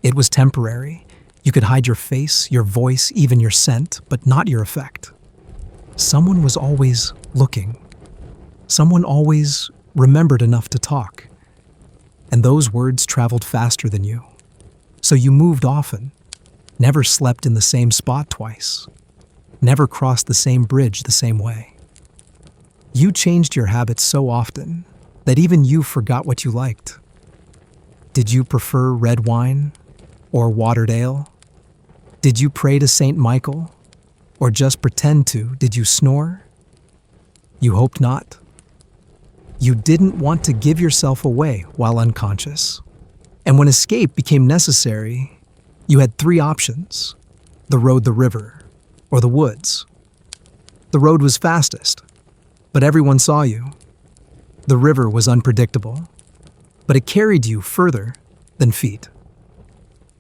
It was temporary. You could hide your face, your voice, even your scent, but not your effect. Someone was always looking. Someone always remembered enough to talk. And those words traveled faster than you. So you moved often, never slept in the same spot twice, never crossed the same bridge the same way. You changed your habits so often that even you forgot what you liked. Did you prefer red wine or watered ale? Did you pray to Saint Michael or just pretend to? Did you snore? You hoped not. You didn't want to give yourself away while unconscious. And when escape became necessary, you had 3 options: The road, the river, or the woods. The road was fastest, but everyone saw you. The river was unpredictable, but it carried you further than feet.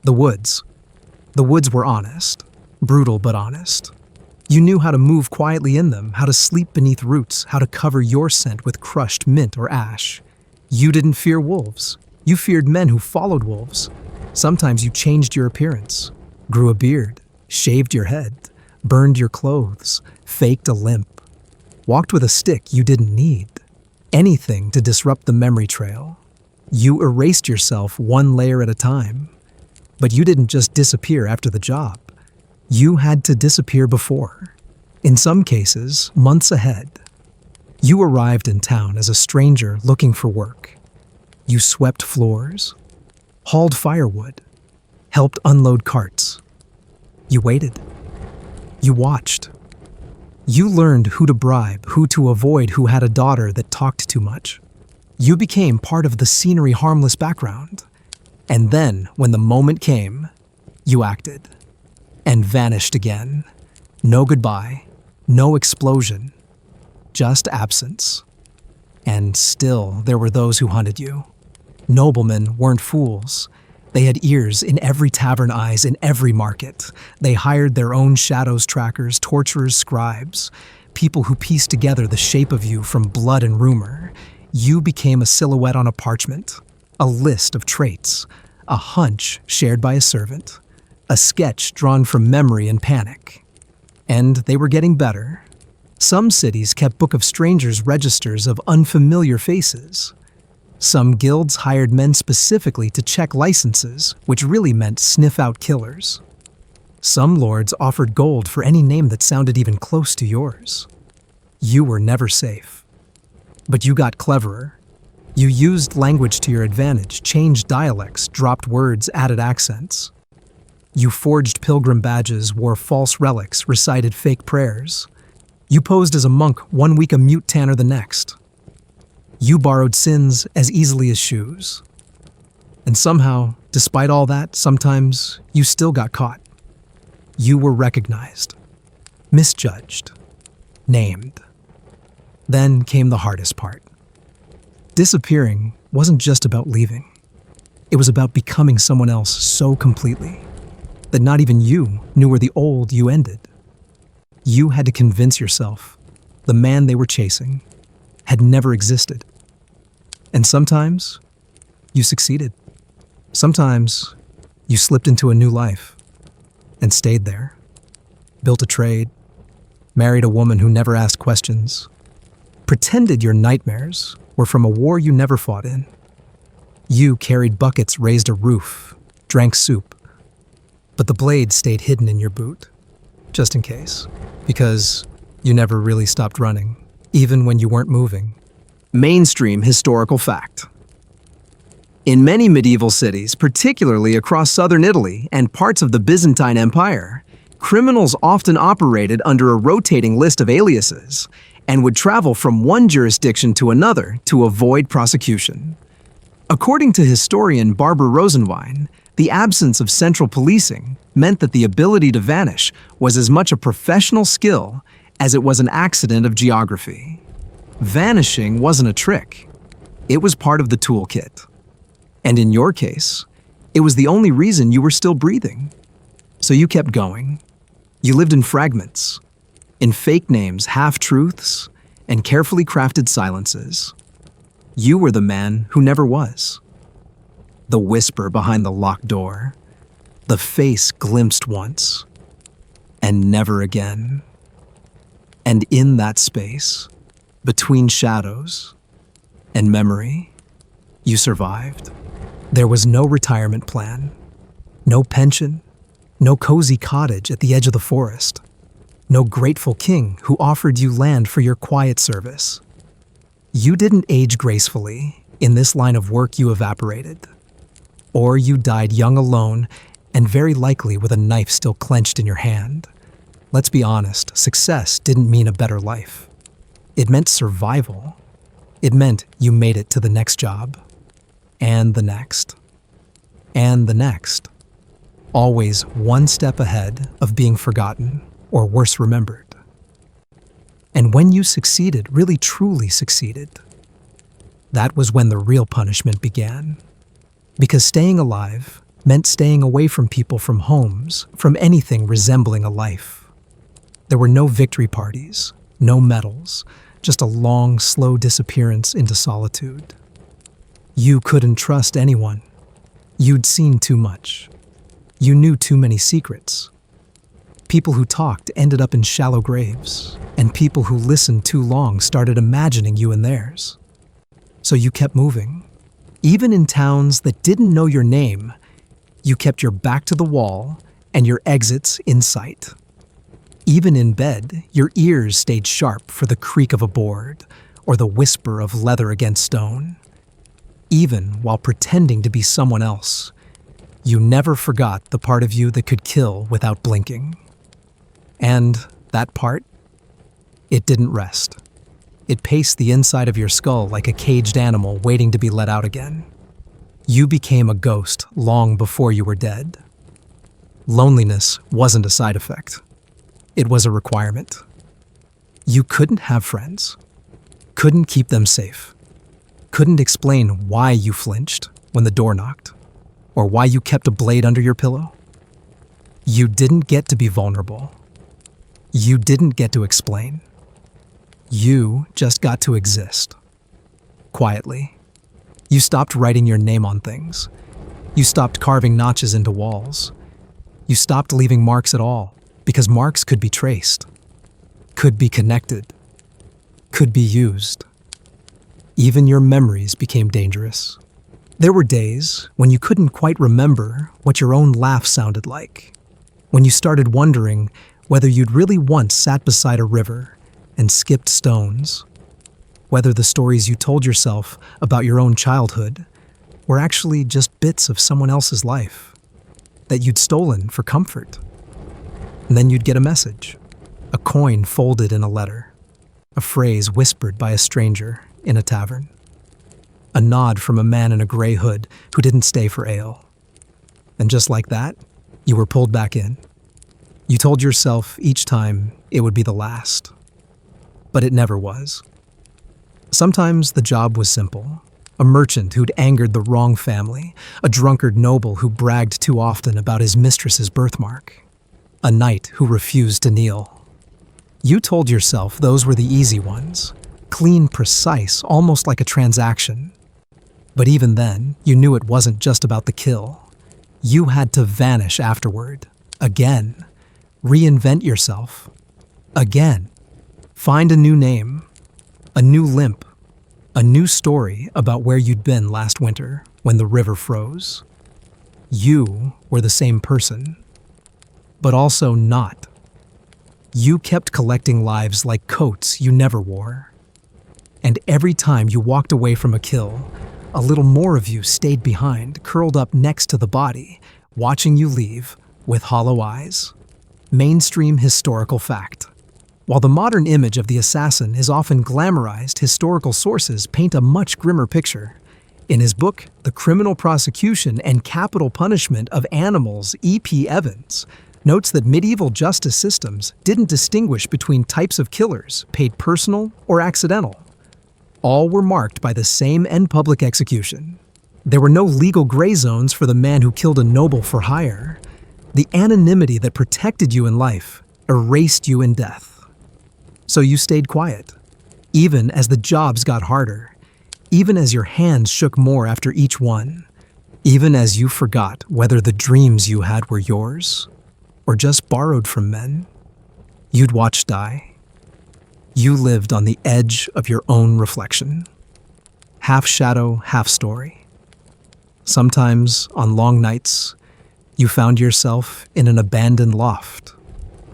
The woods. The woods were honest, brutal but honest. You knew how to move quietly in them, how to sleep beneath roots, how to cover your scent with crushed mint or ash. You didn't fear wolves. You feared men who followed wolves. Sometimes you changed your appearance, grew a beard, shaved your head, burned your clothes, faked a limp, walked with a stick you didn't need. Anything to disrupt the memory trail. You erased yourself one layer at a time. But you didn't just disappear after the job. You had to disappear before. In some cases, months ahead. You arrived in town as a stranger looking for work. You swept floors, hauled firewood, helped unload carts. You waited. You watched. You learned who to bribe, who to avoid, who had a daughter that talked too much. You became part of the scenery harmless background. And then, when the moment came, you acted. And vanished again. No goodbye, no explosion, just absence. And still, there were those who hunted you. Noblemen weren't fools. They had ears in every tavern, eyes in every market. They hired their own shadows trackers, torturers, scribes, people who pieced together the shape of you from blood and rumor. You became a silhouette on a parchment, a list of traits, a hunch shared by a servant, a sketch drawn from memory and panic. And they were getting better. Some cities kept Book of Strangers registers of unfamiliar faces. Some guilds hired men specifically to check licenses, which really meant sniff out killers. Some lords offered gold for any name that sounded even close to yours. You were never safe. But you got cleverer. You used language to your advantage, changed dialects, dropped words, added accents. You forged pilgrim badges, wore false relics, recited fake prayers. You posed as a monk 1 week, a mute tanner the next. You borrowed sins as easily as shoes. And somehow, despite all that, sometimes you still got caught. You were recognized, misjudged, named. Then came the hardest part. Disappearing wasn't just about leaving. It was about becoming someone else so completely that not even you knew where the old you ended. You had to convince yourself the man they were chasing had never existed. And sometimes you succeeded. Sometimes you slipped into a new life and stayed there, built a trade, married a woman who never asked questions, pretended your nightmares were from a war you never fought in. You carried buckets, raised a roof, drank soup, but the blade stayed hidden in your boot, just in case, because you never really stopped running, even when you weren't moving. Mainstream historical fact. In many medieval cities, particularly across southern Italy and parts of the Byzantine Empire, criminals often operated under a rotating list of aliases and would travel from one jurisdiction to another to avoid prosecution. According to historian Barbara Rosenwein, the absence of central policing meant that the ability to vanish was as much a professional skill as it was an accident of geography. Vanishing wasn't a trick. It was part of the toolkit. And in your case, it was the only reason you were still breathing. So you kept going. You lived in fragments, in fake names, half-truths, and carefully crafted silences. You were the man who never was. The whisper behind the locked door, the face glimpsed once, and never again. And in that space, between shadows and memory, you survived. There was no retirement plan, no pension, no cozy cottage at the edge of the forest, no grateful king who offered you land for your quiet service. You didn't age gracefully. In this line of work, you evaporated. Or you died young alone, and very likely with a knife still clenched in your hand. Let's be honest, success didn't mean a better life. It meant survival. It meant you made it to the next job, and the next, and the next. always one step ahead of being forgotten or worse remembered. And when you succeeded, really truly succeeded, that was when the real punishment began. Because staying alive meant staying away from people, from homes, from anything resembling a life. There were no victory parties, no medals, just a long, slow disappearance into solitude. You couldn't trust anyone. You'd seen too much. You knew too many secrets. People who talked ended up in shallow graves, and people who listened too long started imagining you in theirs. So you kept moving. Even in towns that didn't know your name, you kept your back to the wall and your exits in sight. Even in bed, your ears stayed sharp for the creak of a board or the whisper of leather against stone. Even while pretending to be someone else, you never forgot the part of you that could kill without blinking. And that part, it didn't rest. It paced the inside of your skull like a caged animal waiting to be let out again. You became a ghost long before you were dead. Loneliness wasn't a side effect. It was a requirement. You couldn't have friends, couldn't keep them safe, couldn't explain why you flinched when the door knocked, or why you kept a blade under your pillow. You didn't get to be vulnerable. You didn't get to explain. You just got to exist. Quietly. You stopped writing your name on things. You stopped carving notches into walls. You stopped leaving marks at all, because marks could be traced, could be connected, could be used. Even your memories became dangerous. There were days when you couldn't quite remember what your own laugh sounded like, when you started wondering whether you'd really once sat beside a river and skipped stones, whether the stories you told yourself about your own childhood were actually just bits of someone else's life that you'd stolen for comfort. And then you'd get a message, a coin folded in a letter, a phrase whispered by a stranger in a tavern, a nod from a man in a gray hood who didn't stay for ale. And just like that, you were pulled back in. You told yourself each time it would be the last. But it never was. Sometimes the job was simple. A merchant who'd angered the wrong family, a drunkard noble who bragged too often about his mistress's birthmark, a knight who refused to kneel. You told yourself those were the easy ones, clean, precise, almost like a transaction. But even then, you knew it wasn't just about the kill. You had to vanish afterward, again, reinvent yourself, again. Find a new name, a new limp, a new story about where you'd been last winter when the river froze. You were the same person, but also not. You kept collecting lives like coats you never wore. And every time you walked away from a kill, a little more of you stayed behind, curled up next to the body, watching you leave with hollow eyes. Mainstream historical fact. While the modern image of the assassin is often glamorized, historical sources paint a much grimmer picture. In his book, The Criminal Prosecution and Capital Punishment of Animals, E.P. Evans notes that medieval justice systems didn't distinguish between types of killers, paid personal or accidental. All were marked by the same end public execution. There were no legal gray zones for the man who killed a noble for hire. The anonymity that protected you in life erased you in death. So you stayed quiet, even as the jobs got harder, even as your hands shook more after each one, even as you forgot whether the dreams you had were yours or just borrowed from men you'd watched die. You lived on the edge of your own reflection, half shadow, half story. Sometimes, on long nights, you found yourself in an abandoned loft,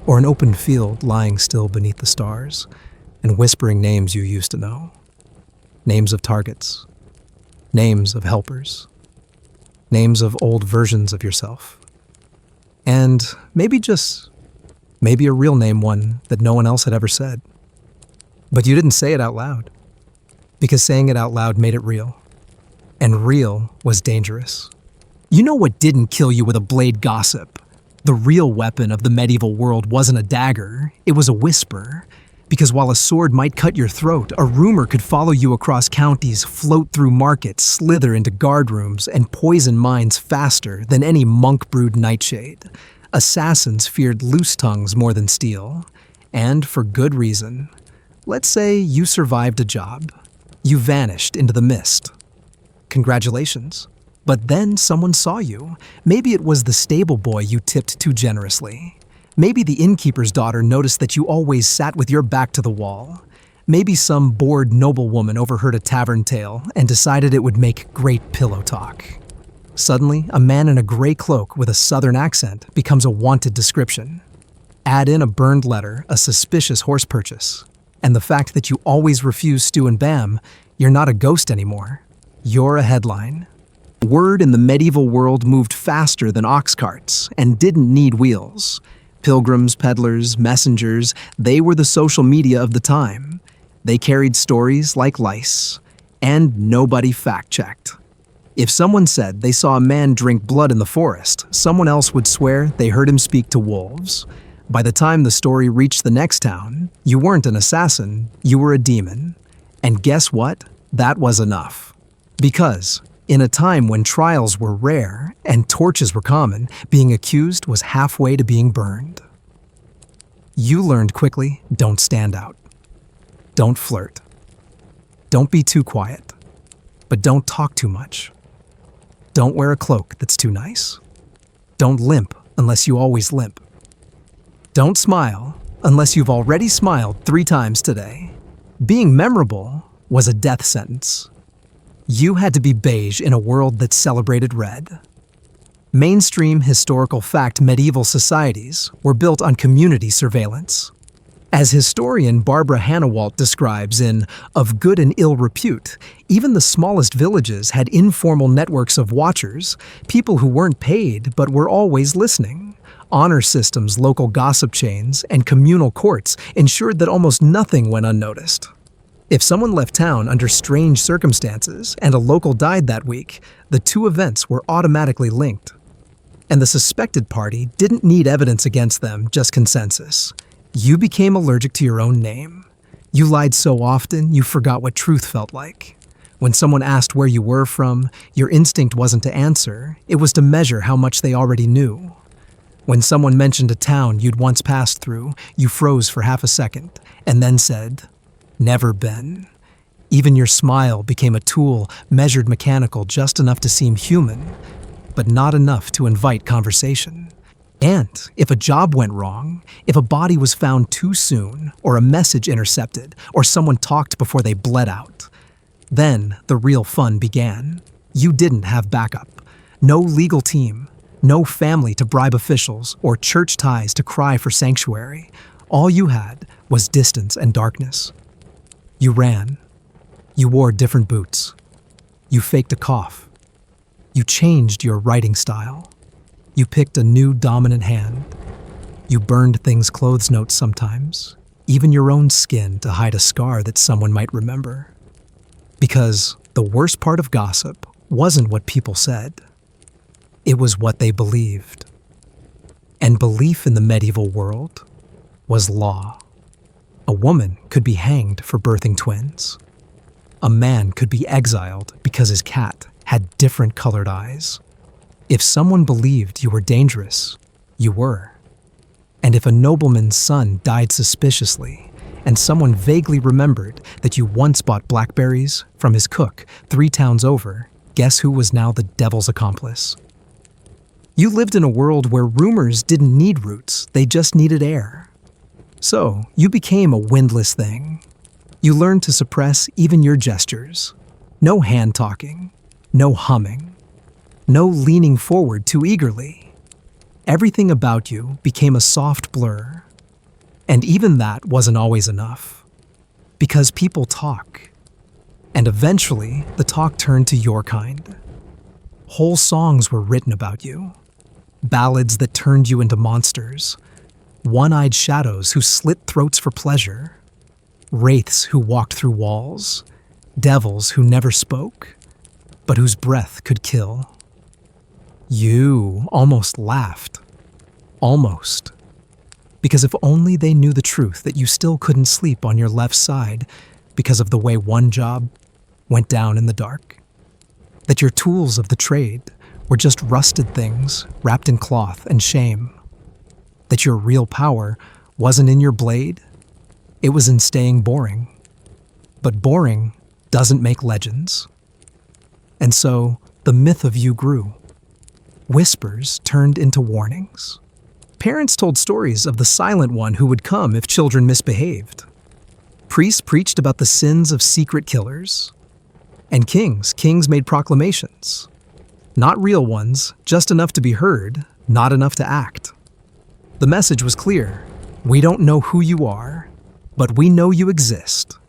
or an open field lying still beneath the stars, and whispering names you used to know. Names of targets, names of helpers, names of old versions of yourself. And maybe a real name, one that no one else had ever said. But you didn't say it out loud, because saying it out loud made it real. And real was dangerous. You know what didn't kill you with a blade, gossip? The real weapon of the medieval world wasn't a dagger, it was a whisper. Because while a sword might cut your throat, a rumor could follow you across counties, float through markets, slither into guard rooms, and poison minds faster than any monk-brewed nightshade. Assassins feared loose tongues more than steel. And for good reason. Let's say you survived a job. You vanished into the mist. Congratulations. But then someone saw you. Maybe it was the stable boy you tipped too generously. Maybe the innkeeper's daughter noticed that you always sat with your back to the wall. Maybe some bored noblewoman overheard a tavern tale and decided it would make great pillow talk. Suddenly, a man in a gray cloak with a southern accent becomes a wanted description. Add in a burned letter, a suspicious horse purchase, and the fact that you always refuse stew and bam, you're not a ghost anymore. You're a headline. Word in the medieval world moved faster than ox carts and didn't need wheels. Pilgrims, peddlers, messengers, they were the social media of the time. They carried stories like lice, and nobody fact-checked. If someone said they saw a man drink blood in the forest, someone else would swear they heard him speak to wolves. By the time the story reached the next town, you weren't an assassin, you were a demon. And guess what? That was enough. Because in a time when trials were rare and torches were common, being accused was halfway to being burned. You learned quickly, don't stand out. Don't flirt. Don't be too quiet. But don't talk too much. Don't wear a cloak that's too nice. Don't limp unless you always limp. Don't smile unless you've already smiled 3 times today. Being memorable was a death sentence. You had to be beige in a world that celebrated red. Mainstream historical fact medieval societies were built on community surveillance. As historian Barbara Hannawalt describes in Of Good and Ill Repute, even the smallest villages had informal networks of watchers, people who weren't paid but were always listening. Honor systems, local gossip chains, and communal courts ensured that almost nothing went unnoticed. If someone left town under strange circumstances and a local died that week, the 2 events were automatically linked. And the suspected party didn't need evidence against them, just consensus. You became allergic to your own name. You lied so often, you forgot what truth felt like. When someone asked where you were from, your instinct wasn't to answer, it was to measure how much they already knew. When someone mentioned a town you'd once passed through, you froze for half a second, and then said, "Never been." Even your smile became a tool, measured mechanical just enough to seem human, but not enough to invite conversation. And if a job went wrong, if a body was found too soon, or a message intercepted, or someone talked before they bled out, then the real fun began. You didn't have backup. No legal team, no family to bribe officials, or church ties to cry for sanctuary. All you had was distance and darkness. You ran. You wore different boots. You faked a cough. You changed your writing style. You picked a new dominant hand. You burned things clothes notes sometimes, even your own skin to hide a scar that someone might remember. Because the worst part of gossip wasn't what people said. It was what they believed. And belief in the medieval world was law. A woman could be hanged for birthing twins. A man could be exiled because his cat had different colored eyes. If someone believed you were dangerous, you were. And if a nobleman's son died suspiciously, and someone vaguely remembered that you once bought blackberries from his cook 3 towns over, guess who was now the devil's accomplice? You lived in a world where rumors didn't need roots, they just needed air. So, you became a windless thing. You learned to suppress even your gestures. No hand-talking, no humming, no leaning forward too eagerly. Everything about you became a soft blur. And even that wasn't always enough. Because people talk. And eventually, the talk turned to your kind. Whole songs were written about you. Ballads that turned you into monsters. One-eyed shadows who slit throats for pleasure. Wraiths who walked through walls. Devils who never spoke, but whose breath could kill. You almost laughed. Almost. Because if only they knew the truth that you still couldn't sleep on your left side because of the way one job went down in the dark. That your tools of the trade were just rusted things wrapped in cloth and shame. That your real power wasn't in your blade, it was in staying boring. But boring doesn't make legends. And so the myth of you grew. Whispers turned into warnings. Parents told stories of the silent one who would come if children misbehaved. Priests preached about the sins of secret killers. And kings made proclamations. Not real ones, just enough to be heard, not enough to act. The message was clear. We don't know who you are, but we know you exist.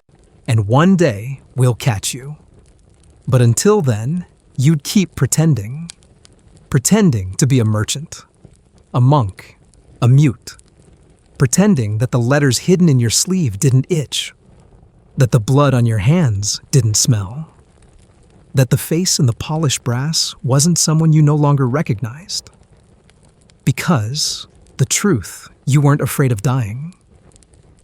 And one day, we'll catch you. But until then, you'd keep pretending. Pretending to be a merchant, a monk, a mute. Pretending that the letters hidden in your sleeve didn't itch. That the blood on your hands didn't smell. That the face in the polished brass wasn't someone you no longer recognized. Because, the truth, you weren't afraid of dying.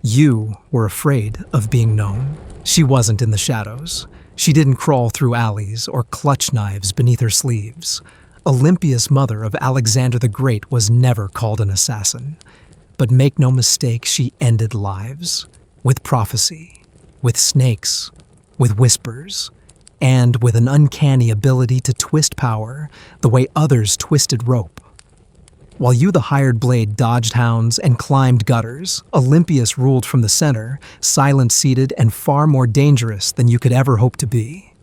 You were afraid of being known. She wasn't in the shadows. She didn't crawl through alleys or clutch knives beneath her sleeves. Olympia's mother of Alexander the Great was never called an assassin. But make no mistake, she ended lives. With prophecy, with snakes, with whispers, and with an uncanny ability to twist power the way others twisted rope. While you, the hired blade, dodged hounds and climbed gutters, Olympias ruled from the center, silent-seated and far more dangerous than you could ever hope to be.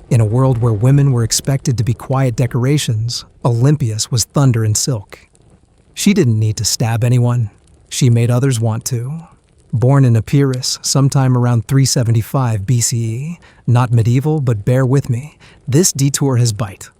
In a world where women were expected to be quiet decorations, Olympias was thunder and silk. She didn't need to stab anyone. She made others want to. Born in Epirus sometime around 375 BCE, not medieval, but bear with me, this detour has bite.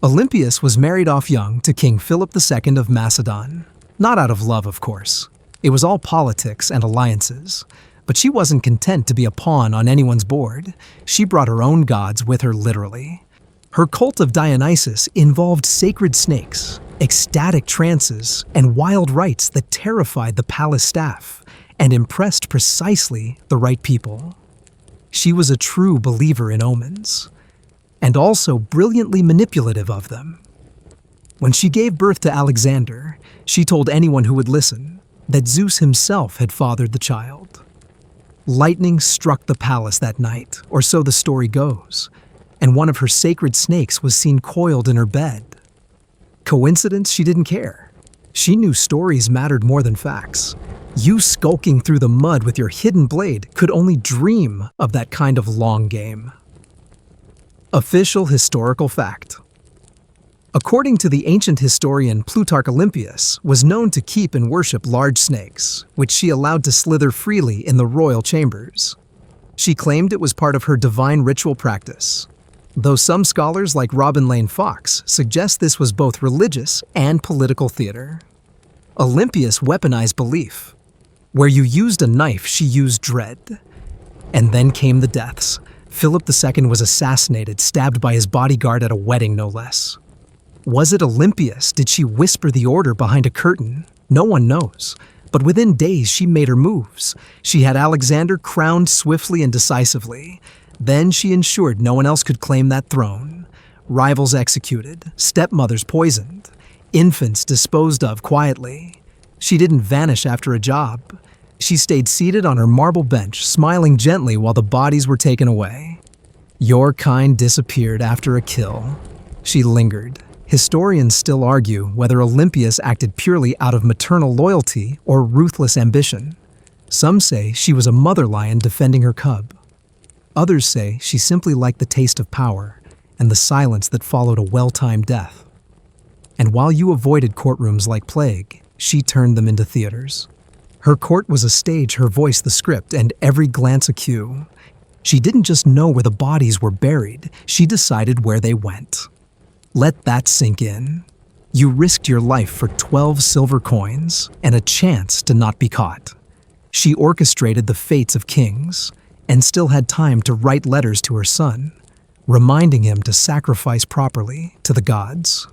Olympias was married off young to King Philip II of Macedon. Not out of love, of course. It was all politics and alliances. But she wasn't content to be a pawn on anyone's board. She brought her own gods with her, literally. Her cult of Dionysus involved sacred snakes, ecstatic trances, and wild rites that terrified the palace staff and impressed precisely the right people. She was a true believer in omens, and also brilliantly manipulative of them. When she gave birth to Alexander, she told anyone who would listen that Zeus himself had fathered the child. Lightning struck the palace that night, or so the story goes, and one of her sacred snakes was seen coiled in her bed. Coincidence? She didn't care. She knew stories mattered more than facts. You skulking through the mud with your hidden blade could only dream of that kind of long game. Official historical fact. According to the ancient historian Plutarch, Olympias was known to keep and worship large snakes, which she allowed to slither freely in the royal chambers. She claimed it was part of her divine ritual practice, though some scholars like Robin Lane Fox suggest this was both religious and political theater. Olympias weaponized belief. Where you used a knife, she used dread. And then came the deaths. Philip II was assassinated, stabbed by his bodyguard at a wedding, no less. Was it Olympias? Did she whisper the order behind a curtain? No one knows. But within days, she made her moves. She had Alexander crowned swiftly and decisively. Then she ensured no one else could claim that throne. Rivals executed, stepmothers poisoned, infants disposed of quietly. She didn't vanish after a job. She stayed seated on her marble bench, smiling gently while the bodies were taken away. Your kind disappeared after a kill. She lingered. Historians still argue whether Olympias acted purely out of maternal loyalty or ruthless ambition. Some say she was a mother lion defending her cub. Others say she simply liked the taste of power and the silence that followed a well-timed death. And while you avoided courtrooms like plague, she turned them into theaters. Her court was a stage, her voice the script, and every glance a cue. She didn't just know where the bodies were buried, she decided where they went. Let that sink in. You risked your life for 12 silver coins and a chance to not be caught. She orchestrated the fates of kings and still had time to write letters to her son, reminding him to sacrifice properly to the gods.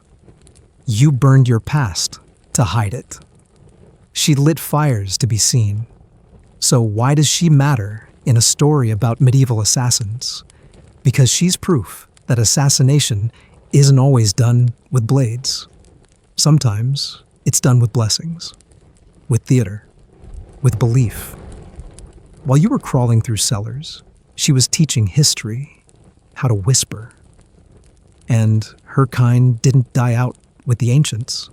You burned your past to hide it. She lit fires to be seen. So why does she matter in a story about medieval assassins? Because she's proof that assassination isn't always done with blades. Sometimes it's done with blessings, with theater, with belief. While you were crawling through cellars, she was teaching history, how to whisper. And her kind didn't die out with the ancients.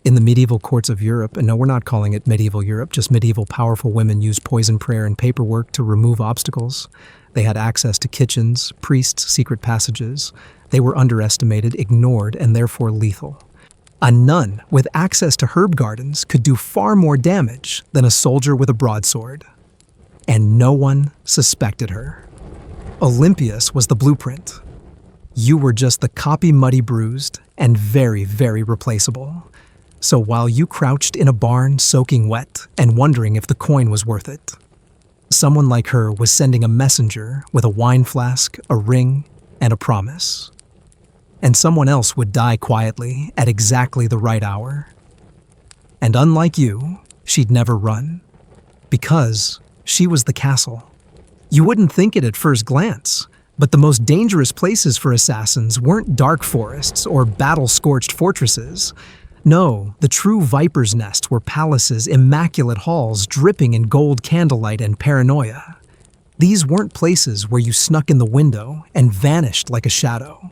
In the medieval courts of Europe, and no, we're not calling it medieval Europe, just medieval powerful women used poison prayer and paperwork to remove obstacles. They had access to kitchens, priests' secret passages. They were underestimated, ignored, and therefore lethal. A nun with access to herb gardens could do far more damage than a soldier with a broadsword. And no one suspected her. Olympias was the blueprint. You were just the copy muddy bruised and very, very replaceable. So while you crouched in a barn soaking wet and wondering if the coin was worth it, someone like her was sending a messenger with a wine flask, a ring, and a promise. And someone else would die quietly at exactly the right hour. And unlike you, she'd never run, because she was the castle. You wouldn't think it at first glance, but the most dangerous places for assassins weren't dark forests or battle-scorched fortresses. No, the true viper's nest were palaces, immaculate halls dripping in gold candlelight and paranoia. These weren't places where you snuck in the window and vanished like a shadow.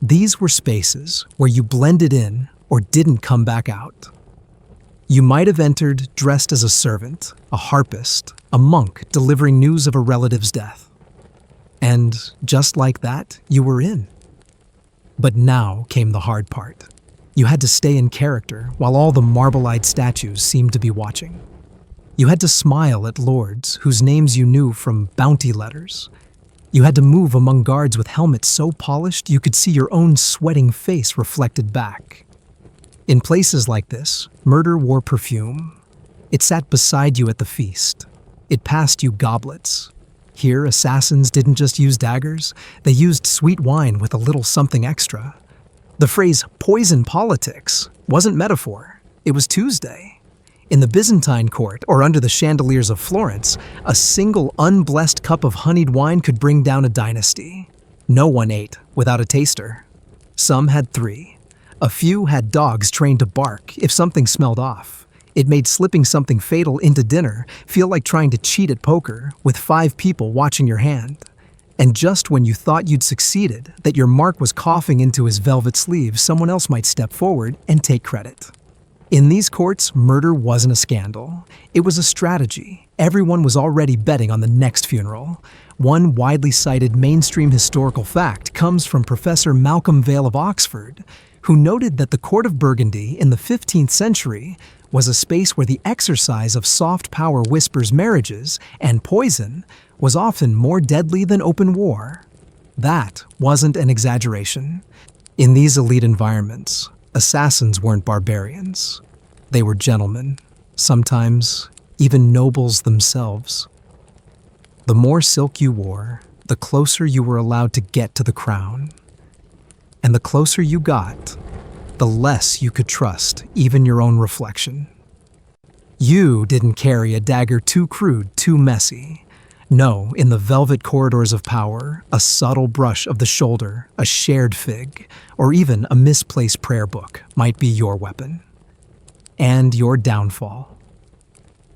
These were spaces where you blended in or didn't come back out. You might have entered dressed as a servant, a harpist, a monk delivering news of a relative's death. And just like that, you were in. But now came the hard part. You had to stay in character while all the marble-eyed statues seemed to be watching. You had to smile at lords whose names you knew from bounty letters. You had to move among guards with helmets so polished you could see your own sweating face reflected back. In places like this, murder wore perfume. It sat beside you at the feast. It passed you goblets. Here, assassins didn't just use daggers, they used sweet wine with a little something extra. The phrase poison politics wasn't metaphor, it was Tuesday. In the Byzantine court or under the chandeliers of Florence, a single unblessed cup of honeyed wine could bring down a dynasty. No one ate without a taster. Some had 3. A few had dogs trained to bark if something smelled off. It made slipping something fatal into dinner feel like trying to cheat at poker with 5 people watching your hand. And just when you thought you'd succeeded, that your mark was coughing into his velvet sleeve, someone else might step forward and take credit. In these courts, murder wasn't a scandal. It was a strategy. Everyone was already betting on the next funeral. One widely cited mainstream historical fact comes from Professor Malcolm Vale of Oxford, who noted that the court of Burgundy in the 15th century was a space where the exercise of soft power whispers marriages and poison was often more deadly than open war. That wasn't an exaggeration. In these elite environments, assassins weren't barbarians. They were gentlemen, sometimes even nobles themselves. The more silk you wore, the closer you were allowed to get to the crown. And the closer you got, the less you could trust even your own reflection. You didn't carry a dagger too crude, too messy. No, in the velvet corridors of power, a subtle brush of the shoulder, a shared fig, or even a misplaced prayer book might be your weapon. And your downfall.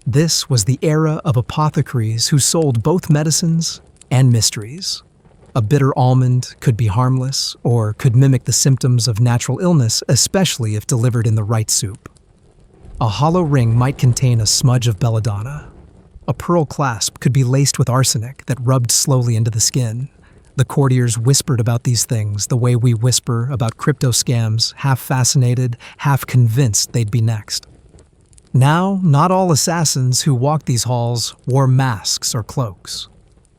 This was the era of apothecaries who sold both medicines and mysteries. A bitter almond could be harmless or could mimic the symptoms of natural illness, especially if delivered in the right soup. A hollow ring might contain a smudge of belladonna. A pearl clasp could be laced with arsenic that rubbed slowly into the skin. The courtiers whispered about these things the way we whisper about crypto scams, half fascinated, half convinced they'd be next. Now, not all assassins who walked these halls wore masks or cloaks.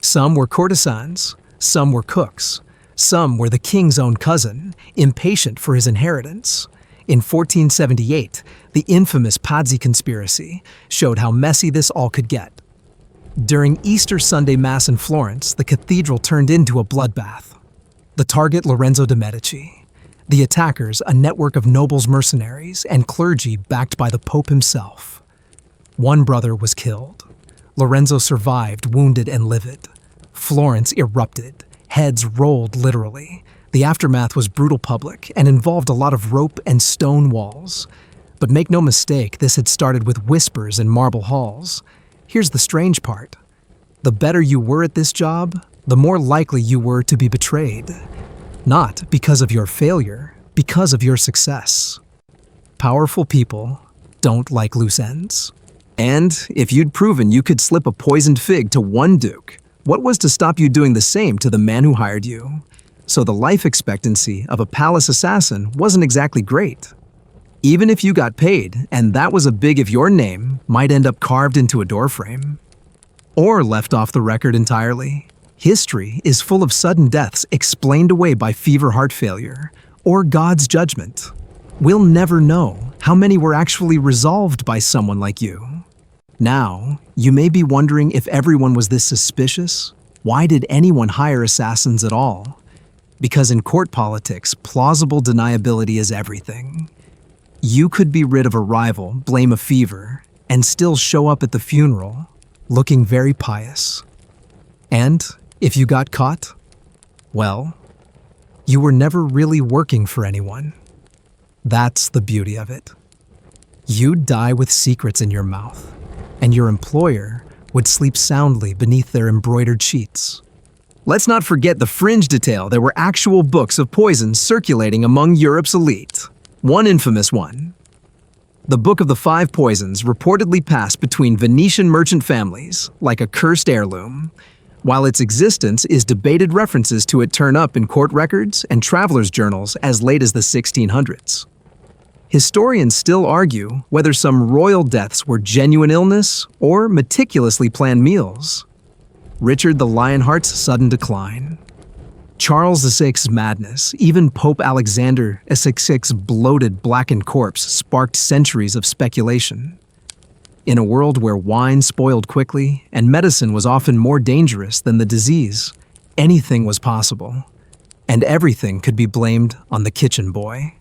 Some were courtesans, some were cooks, some were the king's own cousin, impatient for his inheritance. In 1478, the infamous Pazzi conspiracy showed how messy this all could get. During Easter Sunday Mass in Florence, the cathedral turned into a bloodbath. The target, Lorenzo de' Medici. The attackers, a network of nobles, mercenaries, and clergy backed by the Pope himself. One brother was killed. Lorenzo survived, wounded and livid. Florence erupted. Heads rolled literally. The aftermath was brutal public and involved a lot of rope and stone walls. But make no mistake, this had started with whispers in marble halls. Here's the strange part. The better you were at this job, the more likely you were to be betrayed. Not because of your failure, because of your success. Powerful people don't like loose ends. And if you'd proven you could slip a poisoned fig to one duke, what was to stop you doing the same to the man who hired you? So the life expectancy of a palace assassin wasn't exactly great. Even if you got paid, and that was a big if your name might end up carved into a doorframe. Or left off the record entirely. History is full of sudden deaths explained away by fever heart failure, or God's judgment. We'll never know how many were actually resolved by someone like you. Now, you may be wondering if everyone was this suspicious. Why did anyone hire assassins at all? Because in court politics, plausible deniability is everything. You could be rid of a rival, blame a fever, and still show up at the funeral, looking very pious. And if you got caught, well, you were never really working for anyone. That's the beauty of it. You'd die with secrets in your mouth, and your employer would sleep soundly beneath their embroidered sheets. Let's not forget the fringe detail. There were actual books of poisons circulating among Europe's elite. One infamous one. The Book of the Five Poisons reportedly passed between Venetian merchant families like a cursed heirloom. While its existence is debated, references to it turn up in court records and travelers' journals as late as the 1600s. Historians still argue whether some royal deaths were genuine illness or meticulously planned meals. Richard the Lionheart's sudden decline. Charles VI's madness, even Pope Alexander VI's bloated, blackened corpse sparked centuries of speculation. In a world where wine spoiled quickly and medicine was often more dangerous than the disease, anything was possible, and everything could be blamed on the kitchen boy.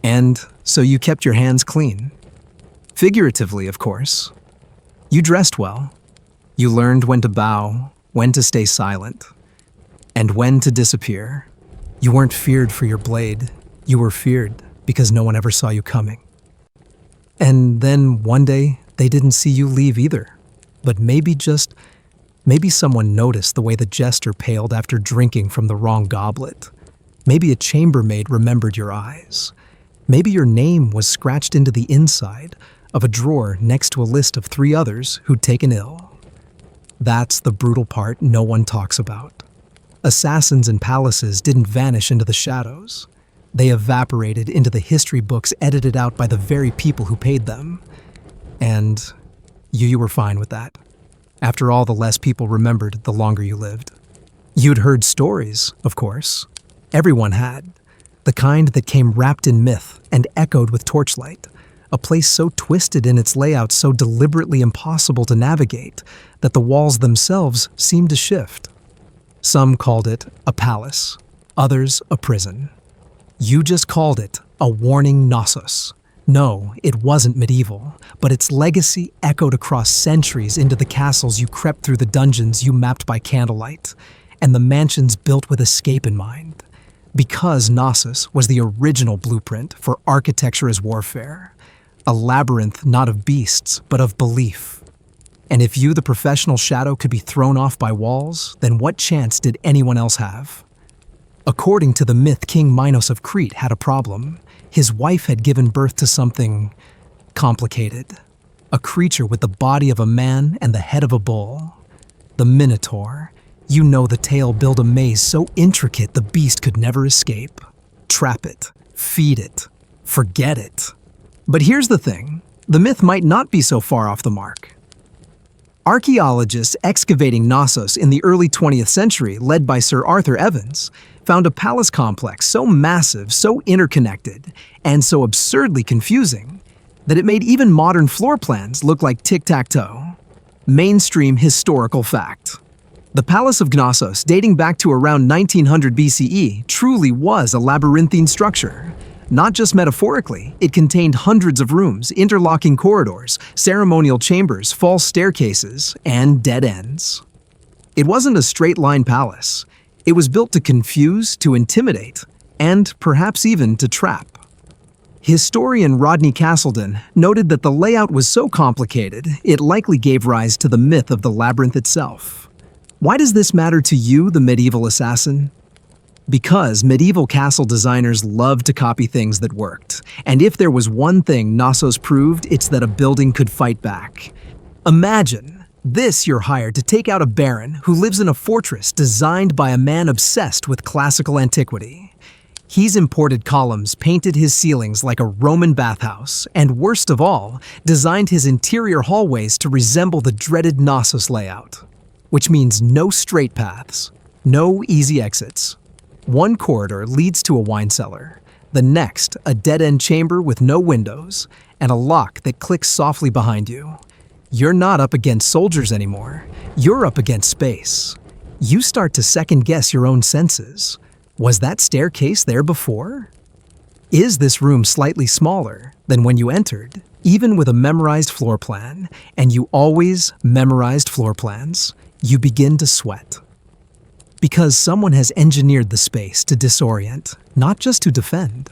And so you kept your hands clean. Figuratively, of course. You dressed well. You learned when to bow, when to stay silent, and when to disappear. You weren't feared for your blade. You were feared because no one ever saw you coming. And then one day, they didn't see you leave either. But maybe someone noticed the way the jester paled after drinking from the wrong goblet. Maybe a chambermaid remembered your eyes. Maybe your name was scratched into the inside of a drawer next to a list of 3 others who'd taken ill. That's the brutal part no one talks about. Assassins in palaces didn't vanish into the shadows. They evaporated into the history books edited out by the very people who paid them. And you were fine with that. After all, the less people remembered, the longer you lived. You'd heard stories, of course. Everyone had. The kind that came wrapped in myth and echoed with torchlight. A place so twisted in its layout, so deliberately impossible to navigate, that the walls themselves seemed to shift. Some called it a palace, others a prison. You just called it a warning Knossos. No, it wasn't medieval, but its legacy echoed across centuries into the castles you crept through, the dungeons you mapped by candlelight, and the mansions built with escape in mind. Because Knossos was the original blueprint for architecture as warfare, a labyrinth not of beasts, but of belief. And if you, the professional shadow, could be thrown off by walls, then what chance did anyone else have? According to the myth, King Minos of Crete had a problem. His wife had given birth to something complicated. A creature with the body of a man and the head of a bull. The Minotaur. You know the tale. Build a maze so intricate the beast could never escape. Trap it. Feed it. Forget it. But here's the thing. The myth might not be so far off the mark. Archaeologists excavating Knossos in the early 20th century, led by Sir Arthur Evans, found a palace complex so massive, so interconnected, and so absurdly confusing that it made even modern floor plans look like tic-tac-toe. Mainstream historical fact. The Palace of Knossos, dating back to around 1900 BCE, truly was a labyrinthine structure. Not just metaphorically, it contained hundreds of rooms, interlocking corridors, ceremonial chambers, false staircases, and dead ends. It wasn't a straight-line palace. It was built to confuse, to intimidate, and perhaps even to trap. Historian Rodney Castleton noted that the layout was so complicated, it likely gave rise to the myth of the labyrinth itself. Why does this matter to you, the medieval assassin? Because medieval castle designers loved to copy things that worked. And if there was one thing Knossos proved, it's that a building could fight back. Imagine this: you're hired to take out a baron who lives in a fortress designed by a man obsessed with classical antiquity. He's imported columns, painted his ceilings like a Roman bathhouse, and worst of all, designed his interior hallways to resemble the dreaded Knossos layout. Which means no straight paths, no easy exits. One corridor leads to a wine cellar, the next a dead-end chamber with no windows, and a lock that clicks softly behind you. You're not up against soldiers anymore, you're up against space. You start to second-guess your own senses. Was that staircase there before? Is this room slightly smaller than when you entered, even with a memorized floor plan, and you always memorized floor plans? You begin to sweat. Because someone has engineered the space to disorient, not just to defend.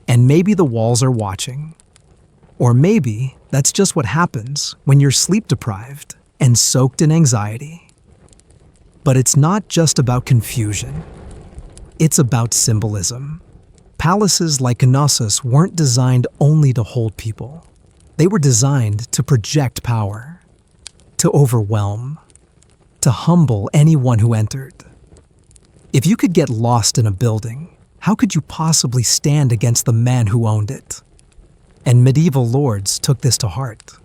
And maybe the walls are watching. Or maybe that's just what happens when you're sleep-deprived and soaked in anxiety. But it's not just about confusion. It's about symbolism. Palaces like Knossos weren't designed only to hold people. They were designed to project power, to overwhelm, to humble anyone who entered. If you could get lost in a building, how could you possibly stand against the man who owned it? And medieval lords took this to heart.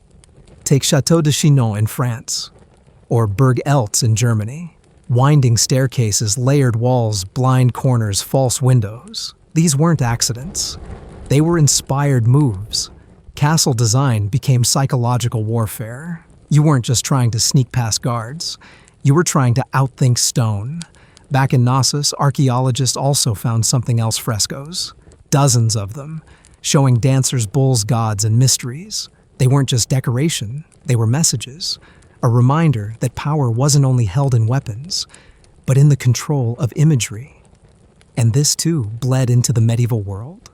Take Château de Chinon in France, or Burg Eltz in Germany. Winding staircases, layered walls, blind corners, false windows. These weren't accidents. They were inspired moves. Castle design became psychological warfare. You weren't just trying to sneak past guards. You were trying to outthink stone. Back in Knossos, archaeologists also found something else: frescoes. Dozens of them, showing dancers, bulls, gods, and mysteries. They weren't just decoration, they were messages. A reminder that power wasn't only held in weapons, but in the control of imagery. And this too bled into the medieval world.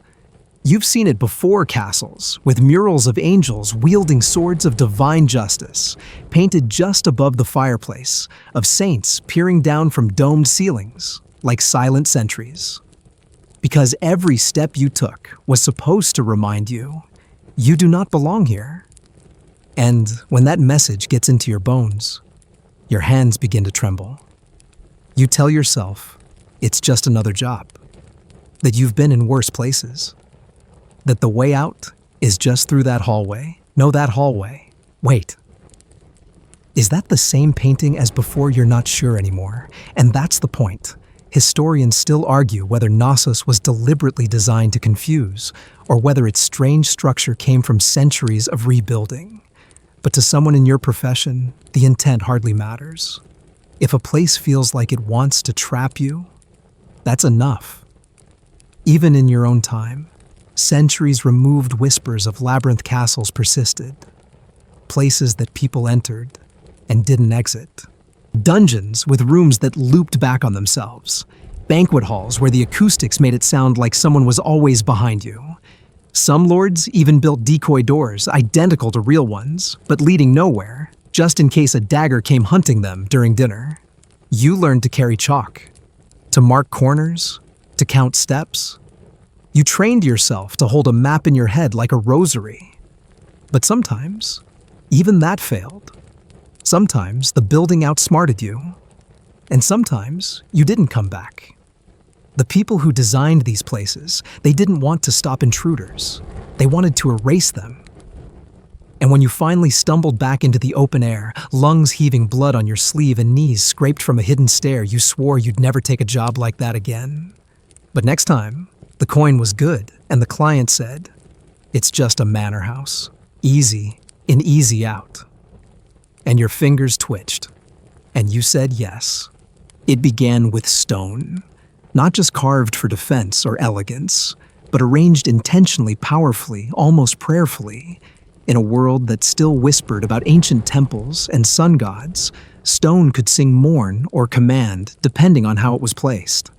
You've seen it before castles, with murals of angels wielding swords of divine justice, painted just above the fireplace, of saints peering down from domed ceilings, like silent sentries. Because every step you took was supposed to remind you, you do not belong here. And when that message gets into your bones, your hands begin to tremble. You tell yourself it's just another job, that you've been in worse places, that the way out is just through that hallway. No, that hallway. Wait. Is that the same painting as before? You're not sure anymore. And that's the point. Historians still argue whether Knossos was deliberately designed to confuse, or whether its strange structure came from centuries of rebuilding. But to someone in your profession, the intent hardly matters. If a place feels like it wants to trap you, that's enough. Even in your own time, centuries removed whispers of labyrinth castles persisted. Places that people entered and didn't exit. Dungeons with rooms that looped back on themselves. Banquet halls where the acoustics made it sound like someone was always behind you. Some lords even built decoy doors identical to real ones, but leading nowhere, just in case a dagger came hunting them during dinner. You learned to carry chalk, to mark corners, to count steps. You trained yourself to hold a map in your head like a rosary. But sometimes, even that failed. Sometimes the building outsmarted you, and sometimes you didn't come back. The people who designed these places, they didn't want to stop intruders. They wanted to erase them. And when you finally stumbled back into the open air, lungs heaving, blood on your sleeve and knees scraped from a hidden stair, you swore you'd never take a job like that again. But next time, the coin was good, and the client said, "It's just a manor house. Easy in, easy out." And your fingers twitched. And you said yes. It began with stone, not just carved for defense or elegance, but arranged intentionally, powerfully, almost prayerfully. In a world that still whispered about ancient temples and sun gods, stone could sing mourn or command depending on how it was placed.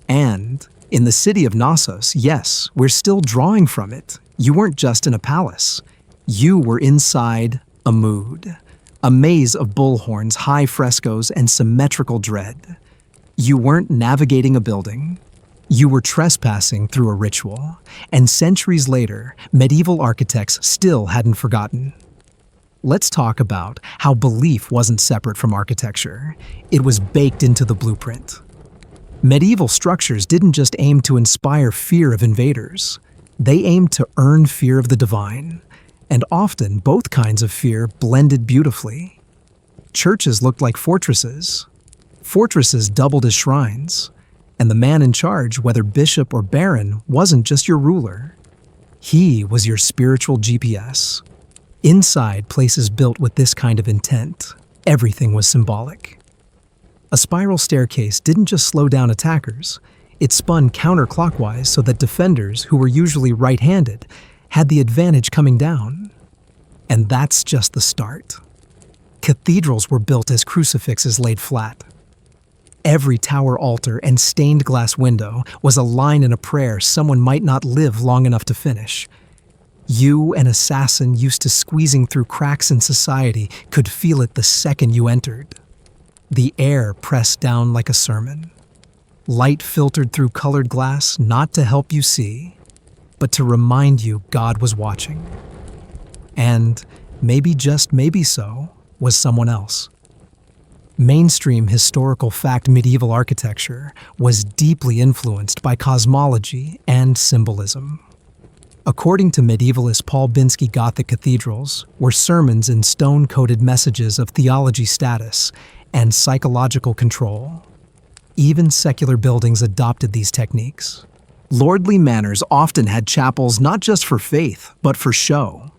And in the city of Knossos, yes, we're still drawing from it. You weren't just in a palace. You were inside a mood, a maze of bullhorns, high frescoes, and symmetrical dread. You weren't navigating a building. You were trespassing through a ritual, and centuries later, medieval architects still hadn't forgotten. Let's talk about how belief wasn't separate from architecture. It was baked into the blueprint. Medieval structures didn't just aim to inspire fear of invaders. They aimed to earn fear of the divine, and often both kinds of fear blended beautifully. Churches looked like fortresses. Fortresses doubled as shrines. And the man in charge, whether bishop or baron, wasn't just your ruler. He was your spiritual GPS. Inside places built with this kind of intent, everything was symbolic. A spiral staircase didn't just slow down attackers, it spun counterclockwise so that defenders, who were usually right-handed, had the advantage coming down. And that's just the start. Cathedrals were built as crucifixes laid flat. Every tower altar and stained glass window was a line in a prayer someone might not live long enough to finish. You, an assassin used to squeezing through cracks in society, could feel it the second you entered. The air pressed down like a sermon. Light filtered through colored glass, not to help you see, but to remind you God was watching. And maybe, just maybe so, was someone else. Mainstream historical fact medieval architecture was deeply influenced by cosmology and symbolism. According to medievalist Paul Binsky, Gothic cathedrals were sermons in stone-coded messages of theology status and psychological control. Even secular buildings adopted these techniques. Lordly manors often had chapels not just for faith, but for show.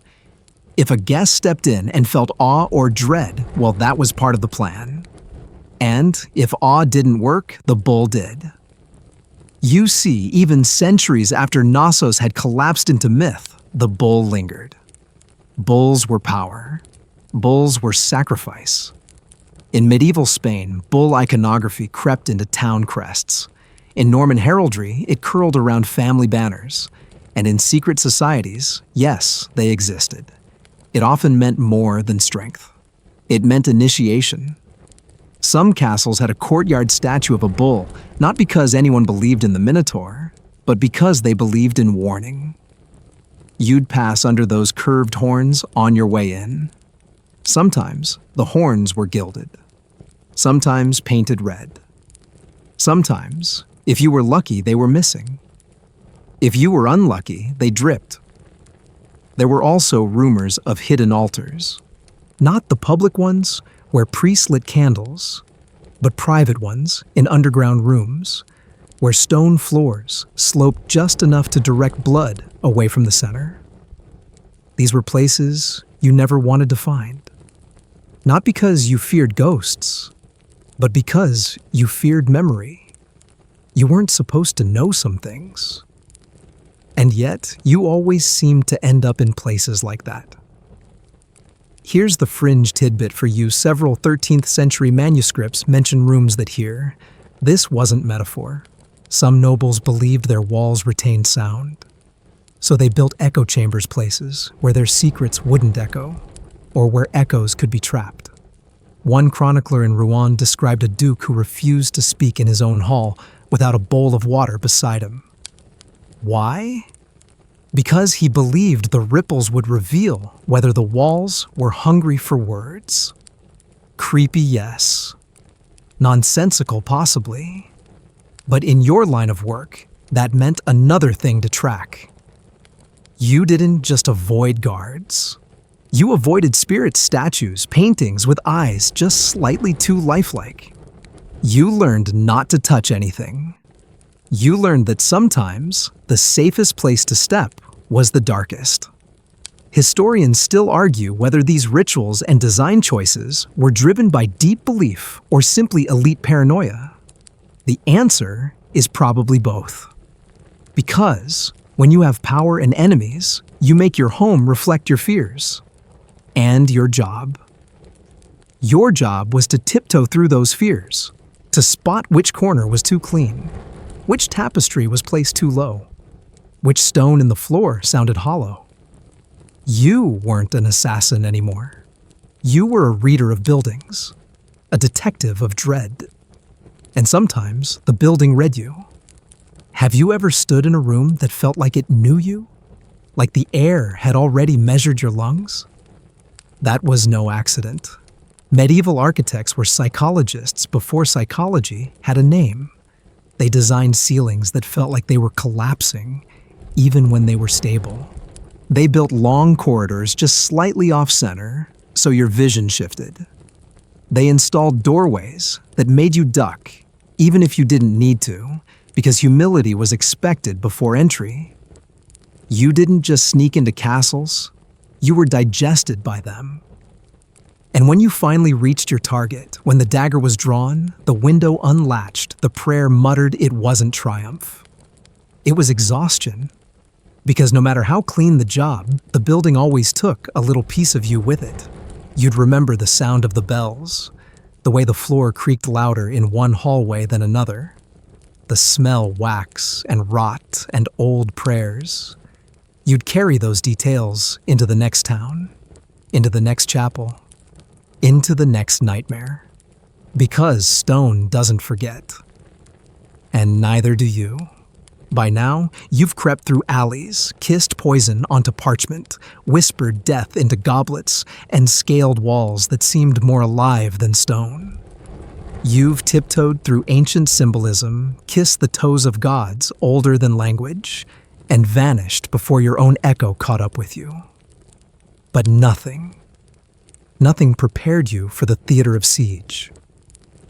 If a guest stepped in and felt awe or dread, well, that was part of the plan. And if awe didn't work, the bull did. You see, even centuries after Knossos had collapsed into myth, the bull lingered. Bulls were power. Bulls were sacrifice. In medieval Spain, bull iconography crept into town crests. In Norman heraldry, it curled around family banners. And in secret societies, yes, they existed. It often meant more than strength. It meant initiation. Some castles had a courtyard statue of a bull, not because anyone believed in the Minotaur, but because they believed in warning. You'd pass under those curved horns on your way in. Sometimes the horns were gilded. Sometimes painted red. Sometimes, if you were lucky, they were missing. If you were unlucky, they dripped. There were also rumors of hidden altars. Not the public ones, where priests lit candles, but private ones in underground rooms, where stone floors sloped just enough to direct blood away from the center. These were places you never wanted to find. Not because you feared ghosts, but because you feared memory. You weren't supposed to know some things. And yet, you always seemed to end up in places like that. Here's the fringe tidbit for you. Several 13th century manuscripts mention rooms that hear. This wasn't metaphor. Some nobles believed their walls retained sound. So they built echo chambers, places where their secrets wouldn't echo, or where echoes could be trapped. One chronicler in Rouen described a duke who refused to speak in his own hall without a bowl of water beside him. Why? Because he believed the ripples would reveal whether the walls were hungry for words. Creepy, yes. Nonsensical, possibly. But in your line of work, that meant another thing to track. You didn't just avoid guards. You avoided spirit statues, paintings with eyes just slightly too lifelike. You learned not to touch anything. You learned that sometimes the safest place to step was the darkest. Historians still argue whether these rituals and design choices were driven by deep belief or simply elite paranoia. The answer is probably both. Because when you have power and enemies, you make your home reflect your fears. And your job. Your job was to tiptoe through those fears, to spot which corner was too clean, which tapestry was placed too low, which stone in the floor sounded hollow. You weren't an assassin anymore. You were a reader of buildings, a detective of dread. And sometimes the building read you. Have you ever stood in a room that felt like it knew you? Like the air had already measured your lungs? That was no accident. Medieval architects were psychologists before psychology had a name. They designed ceilings that felt like they were collapsing, even when they were stable. They built long corridors just slightly off-center, so your vision shifted. They installed doorways that made you duck, even if you didn't need to, because humility was expected before entry. You didn't just sneak into castles, you were digested by them. And when you finally reached your target, when the dagger was drawn, the window unlatched, the prayer muttered it wasn't triumph. It was exhaustion. Because no matter how clean the job, the building always took a little piece of you with it. You'd remember the sound of the bells, the way the floor creaked louder in one hallway than another, the smell wax and rot and old prayers. You'd carry those details into the next town, into the next chapel, into the next nightmare. Because stone doesn't forget. And neither do you. By now, you've crept through alleys, kissed poison onto parchment, whispered death into goblets, and scaled walls that seemed more alive than stone. You've tiptoed through ancient symbolism, kissed the toes of gods older than language, and vanished before your own echo caught up with you. But nothing prepared you for the theater of siege.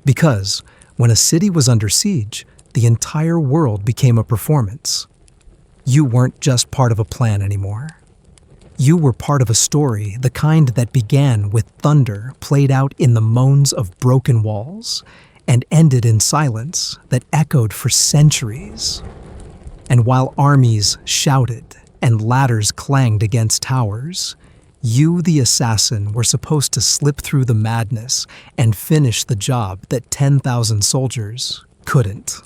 Because when a city was under siege, the entire world became a performance. You weren't just part of a plan anymore. You were part of a story, the kind that began with thunder played out in the moans of broken walls and ended in silence that echoed for centuries. And while armies shouted and ladders clanged against towers, you, the assassin, were supposed to slip through the madness and finish the job that 10,000 soldiers couldn't.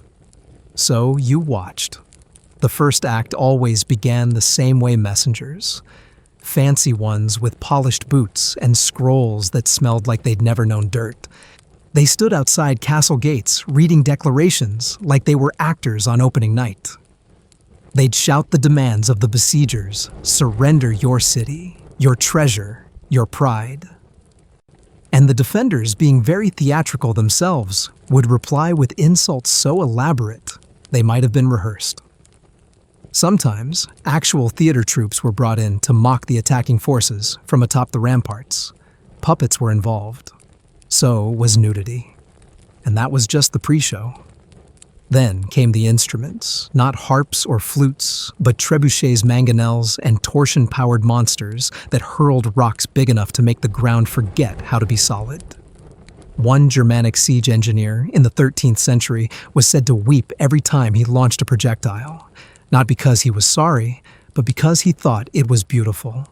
So you watched. The first act always began the same way: messengers. Fancy ones with polished boots and scrolls that smelled like they'd never known dirt. They stood outside castle gates reading declarations like they were actors on opening night. They'd shout the demands of the besiegers: surrender your city, your treasure, your pride. And the defenders, being very theatrical themselves, would reply with insults so elaborate they might have been rehearsed. Sometimes, actual theater troupes were brought in to mock the attacking forces from atop the ramparts. Puppets were involved. So was nudity. And that was just the pre-show. Then came the instruments, not harps or flutes, but trebuchets, mangonels, and torsion-powered monsters that hurled rocks big enough to make the ground forget how to be solid. One Germanic siege engineer in the 13th century was said to weep every time he launched a projectile, not because he was sorry, but because he thought it was beautiful.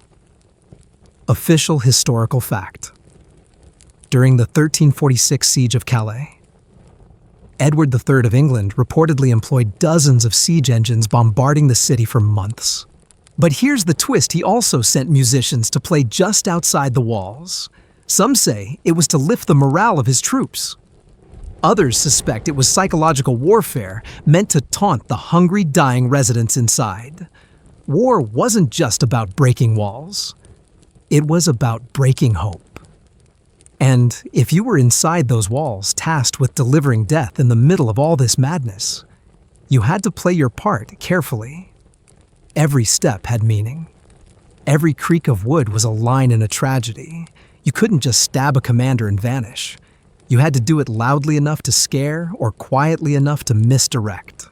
Official historical fact. During the 1346 siege of Calais, Edward III of England reportedly employed dozens of siege engines bombarding the city for months. But here's the twist: he also sent musicians to play just outside the walls. Some say it was to lift the morale of his troops. Others suspect it was psychological warfare meant to taunt the hungry, dying residents inside. War wasn't just about breaking walls. It was about breaking hope. And if you were inside those walls, tasked with delivering death in the middle of all this madness, you had to play your part carefully. Every step had meaning. Every creak of wood was a line in a tragedy. You couldn't just stab a commander and vanish. You had to do it loudly enough to scare or quietly enough to misdirect.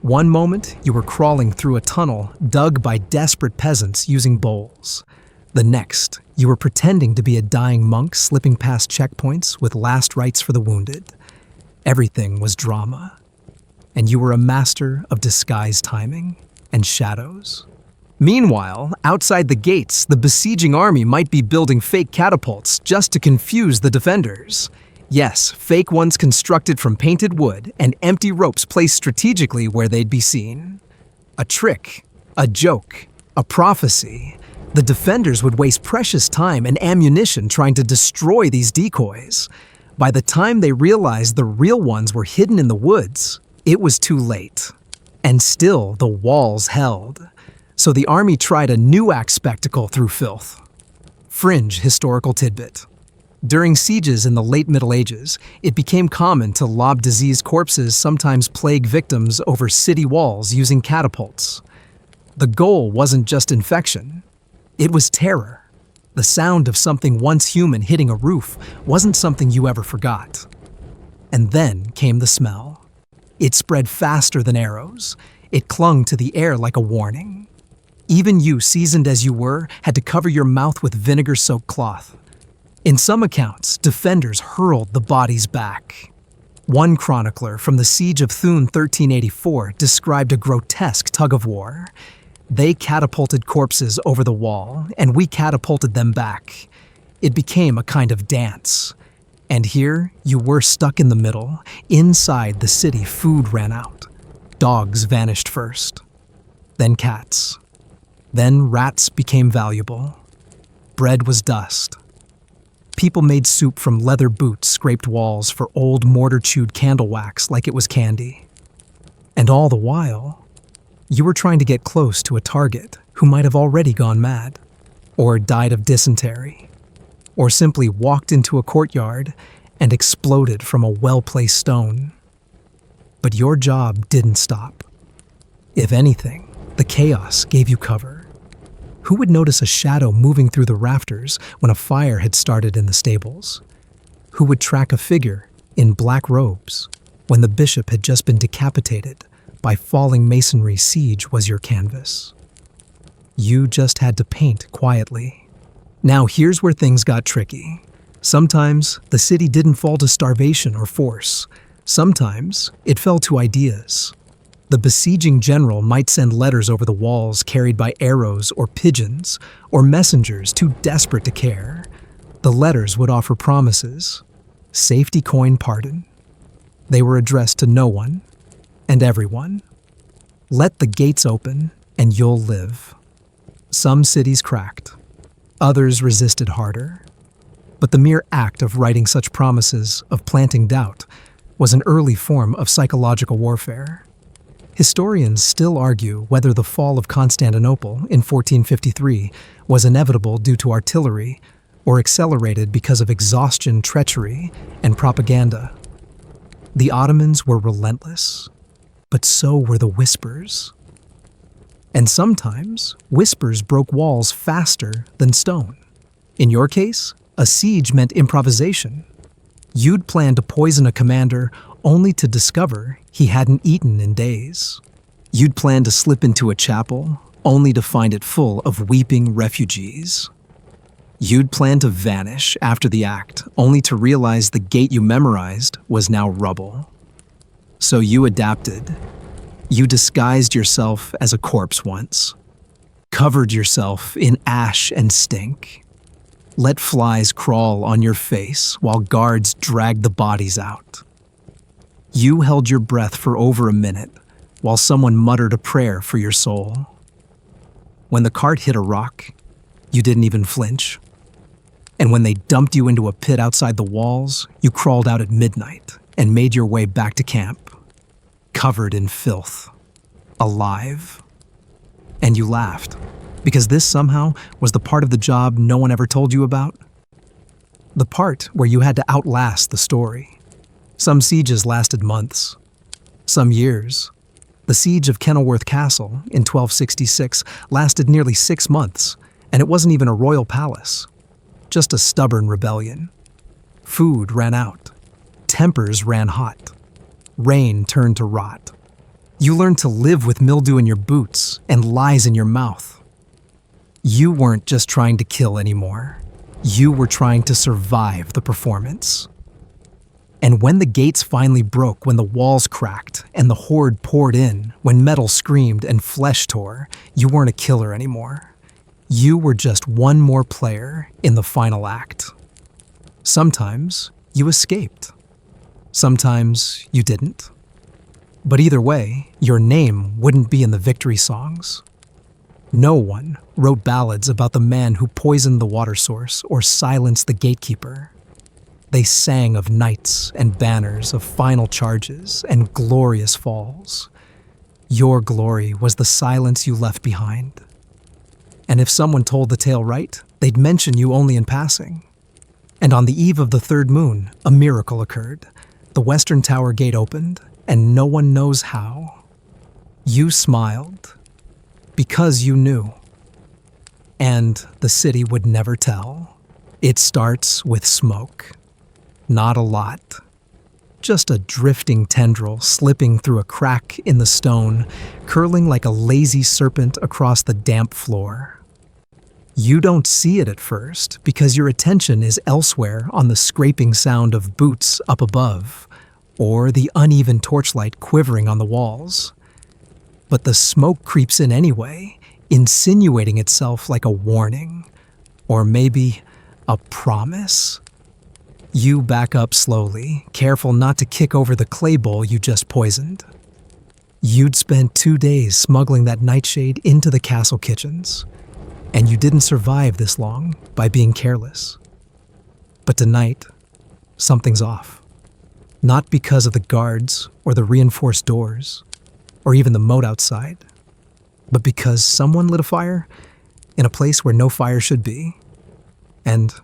One moment, you were crawling through a tunnel dug by desperate peasants using bowls. The next, you were pretending to be a dying monk slipping past checkpoints with last rites for the wounded. Everything was drama. And you were a master of disguise timing and shadows. Meanwhile, outside the gates, the besieging army might be building fake catapults just to confuse the defenders. Yes, fake ones constructed from painted wood and empty ropes placed strategically where they'd be seen. A trick, a joke, a prophecy. The defenders would waste precious time and ammunition trying to destroy these decoys. By the time they realized the real ones were hidden in the woods, it was too late. And still, the walls held. So the army tried a new act spectacle through filth. Fringe historical tidbit. During sieges in the late Middle Ages, it became common to lob diseased corpses, sometimes plague victims, over city walls using catapults. The goal wasn't just infection. It was terror. The sound of something once human hitting a roof wasn't something you ever forgot. And then came the smell. It spread faster than arrows. It clung to the air like a warning. Even you, seasoned as you were, had to cover your mouth with vinegar-soaked cloth. In some accounts, defenders hurled the bodies back. One chronicler from the Siege of Thun 1384 described a grotesque tug-of-war. They catapulted corpses over the wall, and we catapulted them back. It became a kind of dance. And here, you were stuck in the middle. Inside the city, food ran out. Dogs vanished first. Then cats. Then rats became valuable. Bread was dust. People made soup from leather boots, scraped walls for old mortar-chewed candle wax like it was candy. And all the while, you were trying to get close to a target who might have already gone mad, or died of dysentery, or simply walked into a courtyard and exploded from a well-placed stone. But your job didn't stop. If anything, the chaos gave you cover. Who would notice a shadow moving through the rafters when a fire had started in the stables? Who would track a figure in black robes when the bishop had just been decapitated by falling masonry? Siege was your canvas. You just had to paint quietly. Now here's where things got tricky. Sometimes the city didn't fall to starvation or force. Sometimes it fell to ideas. The besieging general might send letters over the walls carried by arrows or pigeons, or messengers too desperate to care. The letters would offer promises. Safety coin pardon. They were addressed to no one and everyone. Let the gates open and you'll live. Some cities cracked. Others resisted harder. But the mere act of writing such promises, of planting doubt, was an early form of psychological warfare. Historians still argue whether the fall of Constantinople in 1453 was inevitable due to artillery or accelerated because of exhaustion, treachery, and propaganda. The Ottomans were relentless, but so were the whispers. And sometimes, whispers broke walls faster than stone. In your case, a siege meant improvisation. You'd plan to poison a commander only to discover he hadn't eaten in days. You'd plan to slip into a chapel only to find it full of weeping refugees. You'd plan to vanish after the act only to realize the gate you memorized was now rubble. So you adapted. You disguised yourself as a corpse once, covered yourself in ash and stink, let flies crawl on your face while guards dragged the bodies out. You held your breath for over a minute while someone muttered a prayer for your soul. When the cart hit a rock, you didn't even flinch. And when they dumped you into a pit outside the walls, you crawled out at midnight and made your way back to camp, covered in filth, alive. And you laughed, because this somehow was the part of the job no one ever told you about. The part where you had to outlast the story. Some sieges lasted months, some years. The siege of Kenilworth Castle in 1266 lasted nearly 6 months, and it wasn't even a royal palace, just a stubborn rebellion. Food ran out, tempers ran hot, rain turned to rot. You learned to live with mildew in your boots and lies in your mouth. You weren't just trying to kill anymore. You were trying to survive the performance. And when the gates finally broke, when the walls cracked and the horde poured in, when metal screamed and flesh tore, you weren't a killer anymore. You were just one more player in the final act. Sometimes you escaped. Sometimes you didn't. But either way, your name wouldn't be in the victory songs. No one wrote ballads about the man who poisoned the water source or silenced the gatekeeper. They sang of knights and banners, of final charges and glorious falls. Your glory was the silence you left behind. And if someone told the tale right, they'd mention you only in passing. And on the eve of the third moon, a miracle occurred. The western tower gate opened, and no one knows how. You smiled, because you knew. And the city would never tell. It starts with smoke. Not a lot. Just a drifting tendril slipping through a crack in the stone, curling like a lazy serpent across the damp floor. You don't see it at first because your attention is elsewhere on the scraping sound of boots up above, or the uneven torchlight quivering on the walls. But the smoke creeps in anyway, insinuating itself like a warning, or maybe a promise. You back up slowly, careful not to kick over the clay bowl you just poisoned. You'd spent 2 days smuggling that nightshade into the castle kitchens, and you didn't survive this long by being careless. But tonight, something's off. Not because of the guards or the reinforced doors, or even the moat outside, but because someone lit a fire in a place where no fire should be. And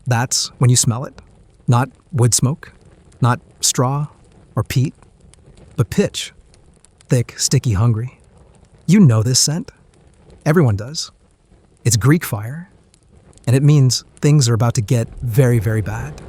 that's when you smell it. Not wood smoke, not straw or peat, but pitch. Thick, sticky, hungry. You know this scent. Everyone does. It's Greek fire, and it means things are about to get very, very bad.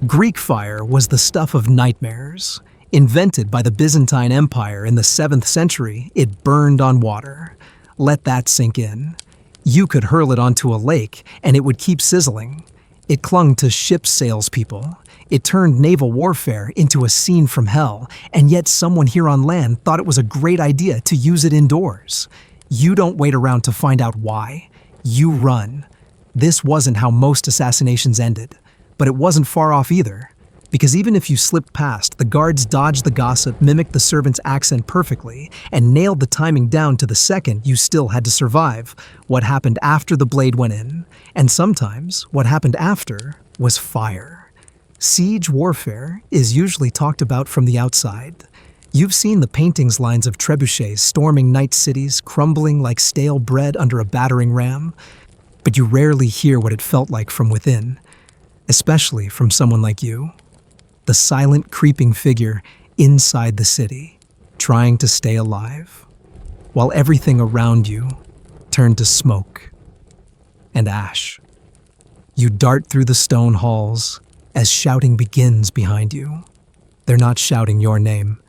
Greek fire was the stuff of nightmares. Invented by the Byzantine Empire in the 7th century, it burned on water. Let that sink in. You could hurl it onto a lake, and it would keep sizzling. It clung to ship salespeople. It turned naval warfare into a scene from hell, and yet someone here on land thought it was a great idea to use it indoors. You don't wait around to find out why. You run. This wasn't how most assassinations ended, but it wasn't far off either. Because even if you slipped past, the guards dodged the gossip, mimicked the servant's accent perfectly, and nailed the timing down to the second you still had to survive. What happened after the blade went in, and sometimes what happened after, was fire. Siege warfare is usually talked about from the outside. You've seen the paintings lines of trebuchets storming night cities, crumbling like stale bread under a battering ram, but you rarely hear what it felt like from within, especially from someone like you. The silent, creeping figure inside the city, trying to stay alive, while everything around you turned to smoke and ash. You dart through the stone halls as shouting begins behind you. They're not shouting your name,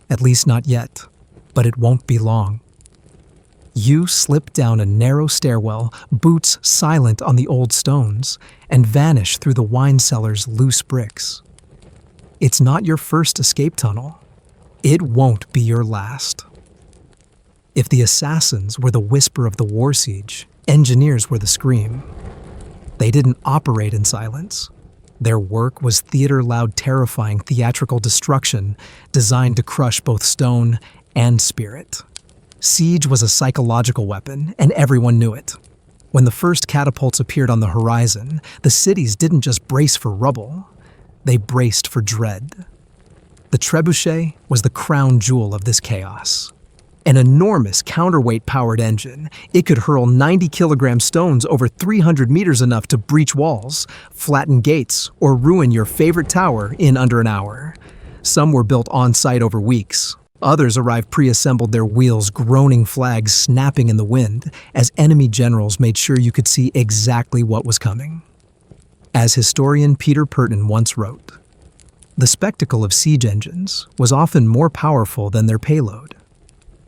at least not yet, but it won't be long. You slip down a narrow stairwell, boots silent on the old stones, and vanish through the wine cellar's loose bricks. It's not your first escape tunnel. It won't be your last. If the assassins were the whisper of the war siege, engineers were the scream. They didn't operate in silence. Their work was theater-loud, terrifying theatrical destruction designed to crush both stone and spirit. Siege was a psychological weapon, and everyone knew it. When the first catapults appeared on the horizon, the cities didn't just brace for rubble. They braced for dread. The trebuchet was the crown jewel of this chaos. An enormous counterweight-powered engine, it could hurl 90-kilogram stones over 300 meters, enough to breach walls, flatten gates, or ruin your favorite tower in under an hour. Some were built on-site over weeks. Others arrived pre-assembled, their wheels groaning, flags snapping in the wind, as enemy generals made sure you could see exactly what was coming. As historian Peter Purton once wrote, "The spectacle of siege engines was often more powerful than their payload.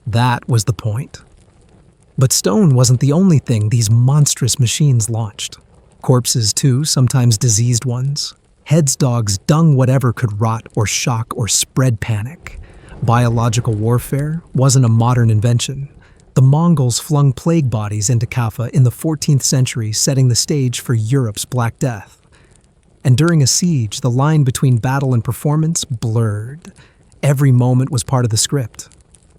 That was the point. But stone wasn't the only thing these monstrous machines launched. Corpses too, sometimes diseased ones. Heads, dogs, dung, whatever could rot or shock or spread panic. Biological warfare wasn't a modern invention. The Mongols flung plague bodies into Kaffa in the 14th century, setting the stage for Europe's Black Death. And during a siege, the line between battle and performance blurred. Every moment was part of the script.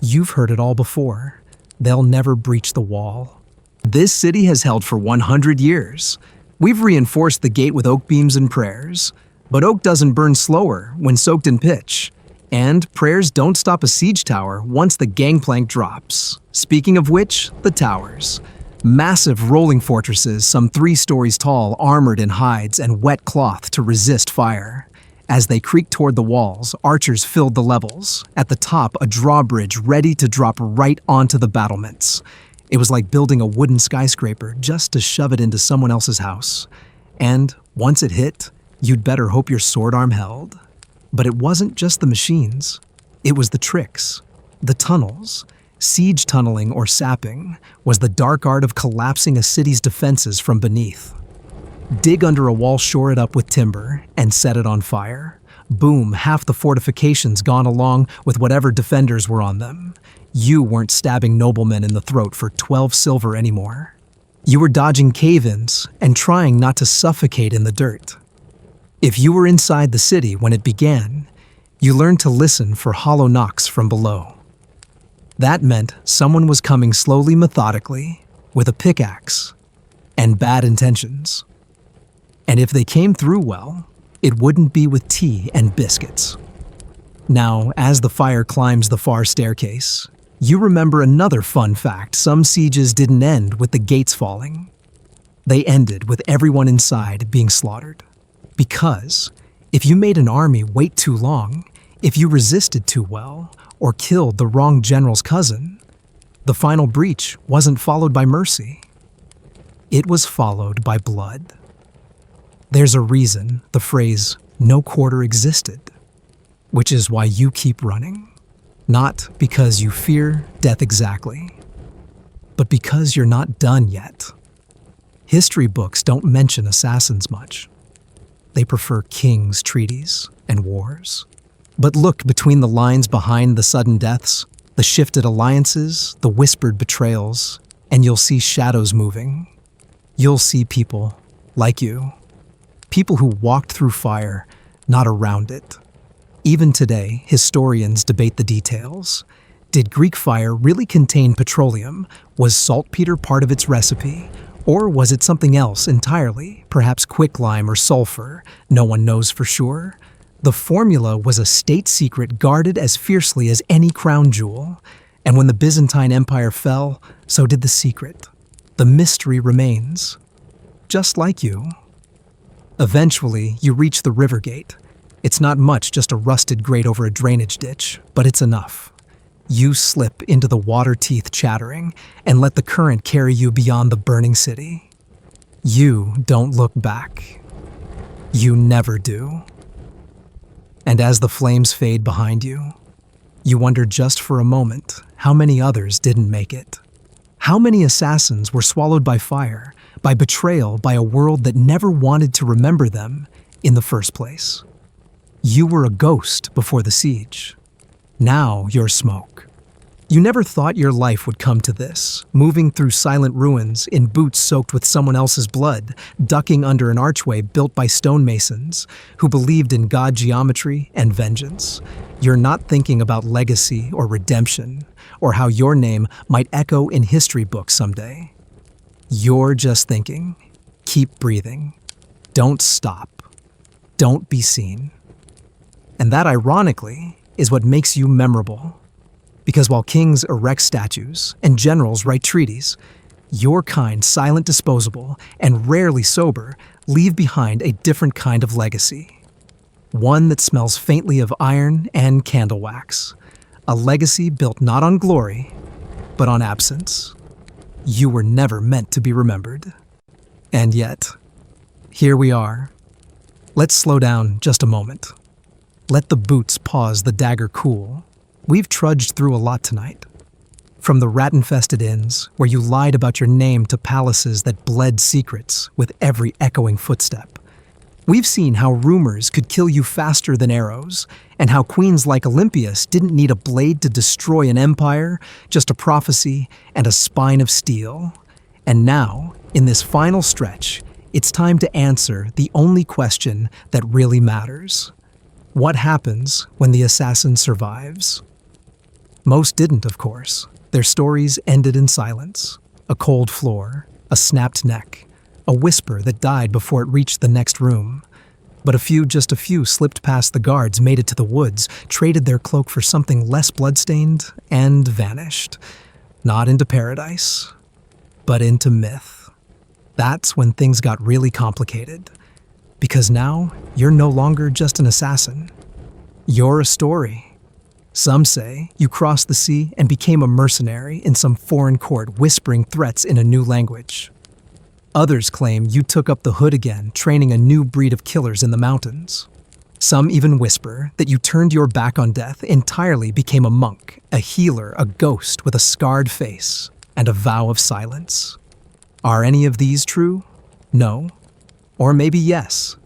You've heard it all before. They'll never breach the wall. This city has held for 100 years. We've reinforced the gate with oak beams and prayers. But oak doesn't burn slower when soaked in pitch. And prayers don't stop a siege tower once the gangplank drops. Speaking of which, the towers. Massive rolling fortresses, some 3 stories tall, armored in hides and wet cloth to resist fire. As they creaked toward the walls, archers filled the levels. At the top, a drawbridge ready to drop right onto the battlements. It was like building a wooden skyscraper just to shove it into someone else's house. And once it hit, you'd better hope your sword arm held. But it wasn't just the machines. It was the tricks, the tunnels. Siege tunneling, or sapping, was the dark art of collapsing a city's defenses from beneath. Dig under a wall, shore it up with timber, and set it on fire. Boom, half the fortifications gone along with whatever defenders were on them. You weren't stabbing noblemen in the throat for 12 silver anymore. You were dodging cave-ins and trying not to suffocate in the dirt. If you were inside the city when it began, you learned to listen for hollow knocks from below. That meant someone was coming slowly, methodically, with a pickaxe and bad intentions. And if they came through well, it wouldn't be with tea and biscuits. Now, as the fire climbs the far staircase, you remember another fun fact. Some sieges didn't end with the gates falling. They ended with everyone inside being slaughtered. Because if you made an army wait too long, if you resisted too well, or killed the wrong general's cousin, the final breach wasn't followed by mercy. It was followed by blood. There's a reason the phrase, "no quarter" existed, which is why you keep running. Not because you fear death exactly, but because you're not done yet. History books don't mention assassins much. They prefer kings, treaties, and wars. But look between the lines behind the sudden deaths, the shifted alliances, the whispered betrayals, and you'll see shadows moving. You'll see people like you. People who walked through fire, not around it. Even today, historians debate the details. Did Greek fire really contain petroleum? Was saltpeter part of its recipe? Or was it something else entirely, perhaps quicklime or sulfur? No one knows for sure. The formula was a state secret guarded as fiercely as any crown jewel. And when the Byzantine Empire fell, so did the secret. The mystery remains. Just like you. Eventually, you reach the river gate. It's not much, just a rusted grate over a drainage ditch, but it's enough. You slip into the water teeth chattering and let the current carry you beyond the burning city. You don't look back. You never do. And as the flames fade behind you, you wonder just for a moment how many others didn't make it. How many assassins were swallowed by fire, by betrayal, by a world that never wanted to remember them in the first place. You were a ghost before the siege. Now you're smoke. You never thought your life would come to this, moving through silent ruins in boots soaked with someone else's blood, ducking under an archway built by stonemasons who believed in God geometry and vengeance. You're not thinking about legacy or redemption, or how your name might echo in history books someday. You're just thinking, keep breathing, don't stop, don't be seen. And that, ironically, is what makes you memorable. Because while kings erect statues and generals write treaties, your kind, silent, disposable, and rarely sober, leave behind a different kind of legacy. One that smells faintly of iron and candle wax. A legacy built not on glory, but on absence. You were never meant to be remembered. And yet, here we are. Let's slow down just a moment. Let the boots pause, the dagger cool. We've trudged through a lot tonight. From the rat-infested inns, where you lied about your name, to palaces that bled secrets with every echoing footstep. We've seen how rumors could kill you faster than arrows, and how queens like Olympias didn't need a blade to destroy an empire, just a prophecy and a spine of steel. And now, in this final stretch, it's time to answer the only question that really matters. What happens when the assassin survives? Most didn't, of course. Their stories ended in silence. A cold floor, a snapped neck, a whisper that died before it reached the next room. But just a few slipped past the guards, made it to the woods, traded their cloak for something less bloodstained, and vanished. Not into paradise, but into myth. That's when things got really complicated. Because now, you're no longer just an assassin. You're a story. Some say you crossed the sea and became a mercenary in some foreign court, whispering threats in a new language. Others claim you took up the hood again, training a new breed of killers in the mountains. Some even whisper that you turned your back on death, entirely became a monk, a healer, a ghost with a scarred face, and a vow of silence. Are any of these true? No. Or maybe yes.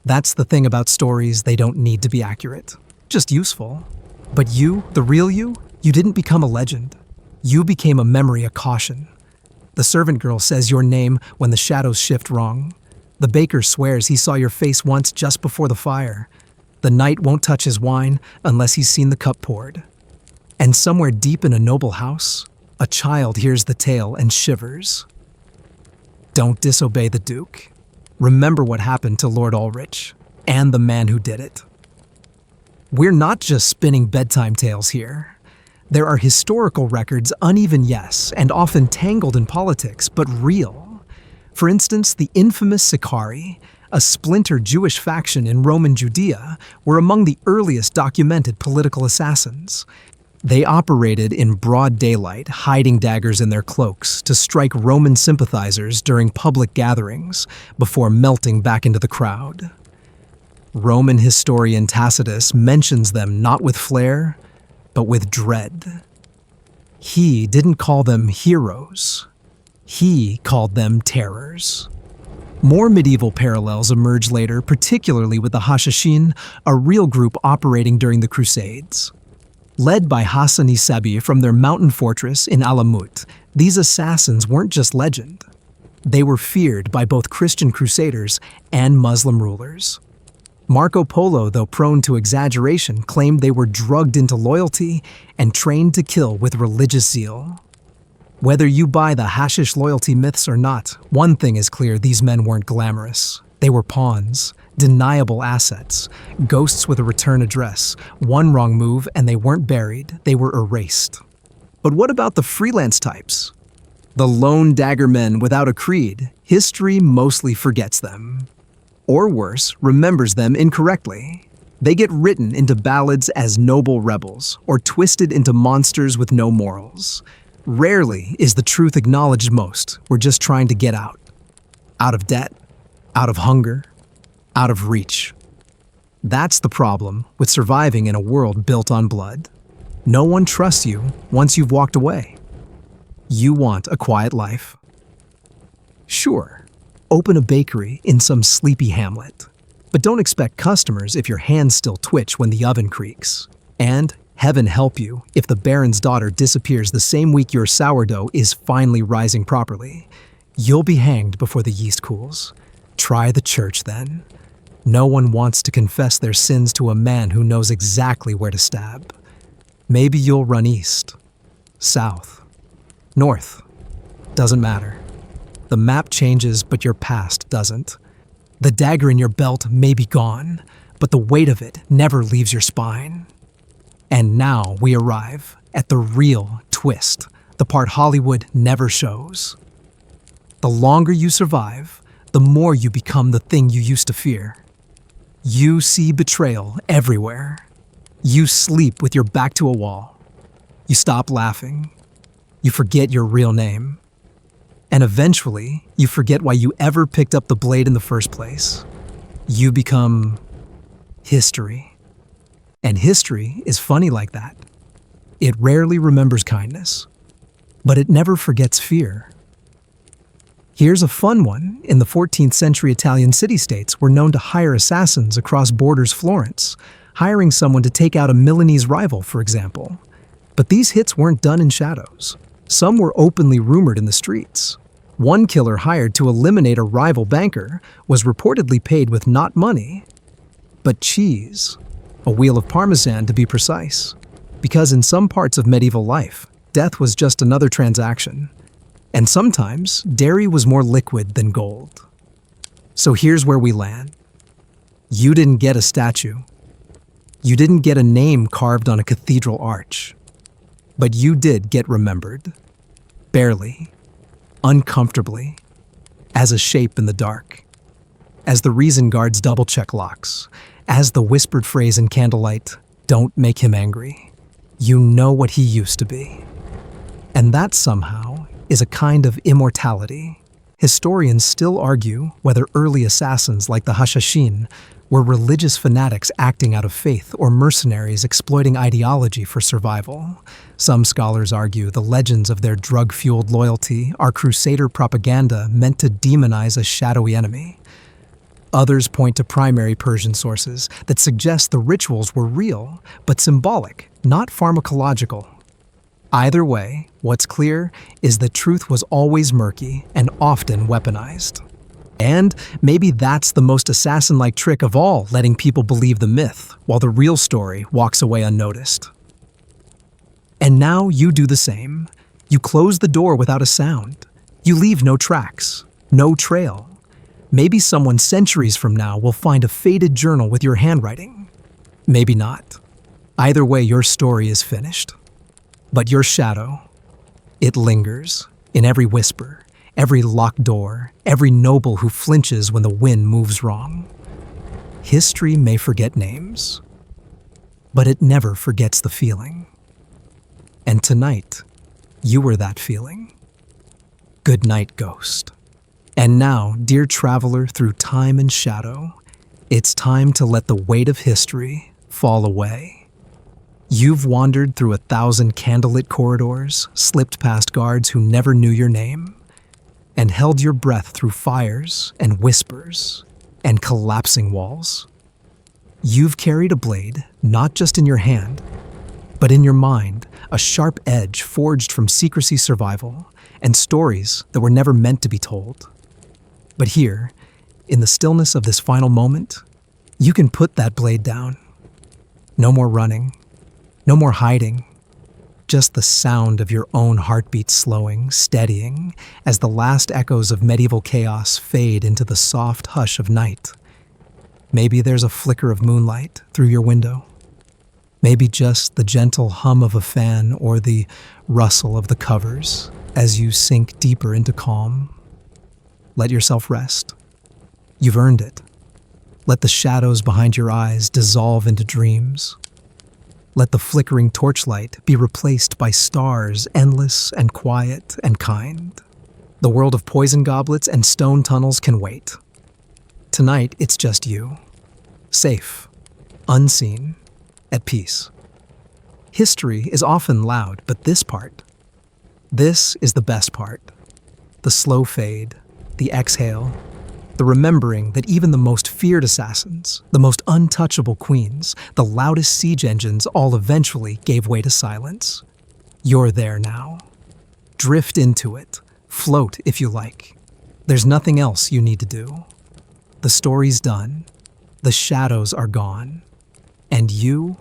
That's the thing about stories, they don't need to be accurate, just useful. But you, the real you didn't become a legend. You became a memory, a caution. The servant girl says your name when the shadows shift wrong. The baker swears he saw your face once just before the fire. The knight won't touch his wine unless he's seen the cup poured. And somewhere deep in a noble house, a child hears the tale and shivers. Don't disobey the Duke. Remember what happened to Lord Ulrich and the man who did it. We're not just spinning bedtime tales here. There are historical records, uneven, yes, and often tangled in politics, but real. For instance, the infamous Sicarii, a splinter Jewish faction in Roman Judea, were among the earliest documented political assassins. They operated in broad daylight, hiding daggers in their cloaks to strike Roman sympathizers during public gatherings before melting back into the crowd. Roman historian Tacitus mentions them not with flair, but with dread. He didn't call them heroes. He called them terrors. More medieval parallels emerge later, particularly with the Hashashin, a real group operating during the Crusades. Led by Hassani Sabi from their mountain fortress in Alamut, these assassins weren't just legend. They were feared by both Christian crusaders and Muslim rulers. Marco Polo, though prone to exaggeration, claimed they were drugged into loyalty and trained to kill with religious zeal. Whether you buy the hashish loyalty myths or not, one thing is clear: these men weren't glamorous. They were pawns, deniable assets, ghosts with a return address. One wrong move and they weren't buried, they were erased. But what about the freelance types? The lone dagger men without a creed? History mostly forgets them. Or worse, remembers them incorrectly. They get written into ballads as noble rebels, or twisted into monsters with no morals. Rarely is the truth acknowledged. Most we're just trying to get out. Out of debt, out of hunger, out of reach. That's the problem with surviving in a world built on blood. No one trusts you once you've walked away. You want a quiet life? Sure. Open a bakery in some sleepy hamlet. But don't expect customers if your hands still twitch when the oven creaks. And heaven help you if the Baron's daughter disappears the same week your sourdough is finally rising properly. You'll be hanged before the yeast cools. Try the church then. No one wants to confess their sins to a man who knows exactly where to stab. Maybe you'll run east, south, north. Doesn't matter. The map changes, but your past doesn't. The dagger in your belt may be gone, but the weight of it never leaves your spine. And now we arrive at the real twist, the part Hollywood never shows. The longer you survive, the more you become the thing you used to fear. You see betrayal everywhere. You sleep with your back to a wall. You stop laughing. You forget your real name. And eventually, you forget why you ever picked up the blade in the first place. You become history. And history is funny like that. It rarely remembers kindness. but it never forgets fear. Here's a fun one. In the 14th century, Italian city-states were known to hire assassins across borders Florence, hiring someone to take out a Milanese rival, for example. But these hits weren't done in shadows. Some were openly rumored in the streets. One killer hired to eliminate a rival banker was reportedly paid with not money, but cheese. A wheel of Parmesan, to be precise. Because in some parts of medieval life, death was just another transaction. And sometimes, dairy was more liquid than gold. So here's where we land. You didn't get a statue. You didn't get a name carved on a cathedral arch. But you did get remembered. Barely. Uncomfortably. As a shape in the dark. As the reason guards double-check locks. As the whispered phrase in candlelight, "Don't make him angry." You know what he used to be. And that somehow is a kind of immortality. Historians still argue whether early assassins like the Hashashin were religious fanatics acting out of faith or mercenaries exploiting ideology for survival. Some scholars argue the legends of their drug-fueled loyalty are crusader propaganda meant to demonize a shadowy enemy. Others point to primary Persian sources that suggest the rituals were real, but symbolic, not pharmacological. Either way, what's clear is that truth was always murky and often weaponized. And maybe that's the most assassin-like trick of all, letting people believe the myth, while the real story walks away unnoticed. And now you do the same. You close the door without a sound. You leave no tracks, no trail. Maybe someone centuries from now will find a faded journal with your handwriting. Maybe not. Either way, your story is finished. But your shadow, it lingers in every whisper, every locked door, every noble who flinches when the wind moves wrong. History may forget names, but it never forgets the feeling. And tonight, you were that feeling. Good night, ghost. And now, dear traveler through time and shadow, it's time to let the weight of history fall away. You've wandered through 1,000 candlelit corridors, slipped past guards who never knew your name, and held your breath through fires and whispers and collapsing walls. You've carried a blade, not just in your hand, but in your mind, a sharp edge forged from secrecy, survival, and stories that were never meant to be told. But here, in the stillness of this final moment, you can put that blade down. No more running, no more hiding, just the sound of your own heartbeat slowing, steadying, as the last echoes of medieval chaos fade into the soft hush of night. Maybe there's a flicker of moonlight through your window. Maybe just the gentle hum of a fan or the rustle of the covers as you sink deeper into calm. Let yourself rest. You've earned it. Let the shadows behind your eyes dissolve into dreams. Let the flickering torchlight be replaced by stars, endless and quiet and kind. The world of poison goblets and stone tunnels can wait. Tonight, it's just you. Safe, unseen, at peace. History is often loud, but this is the best part. The slow fade, the exhale, the remembering that even the most feared assassins, the most untouchable queens, the loudest siege engines all eventually gave way to silence. You're there now. Drift into it. Float if you like. There's nothing else you need to do. The story's done. The shadows are gone. And you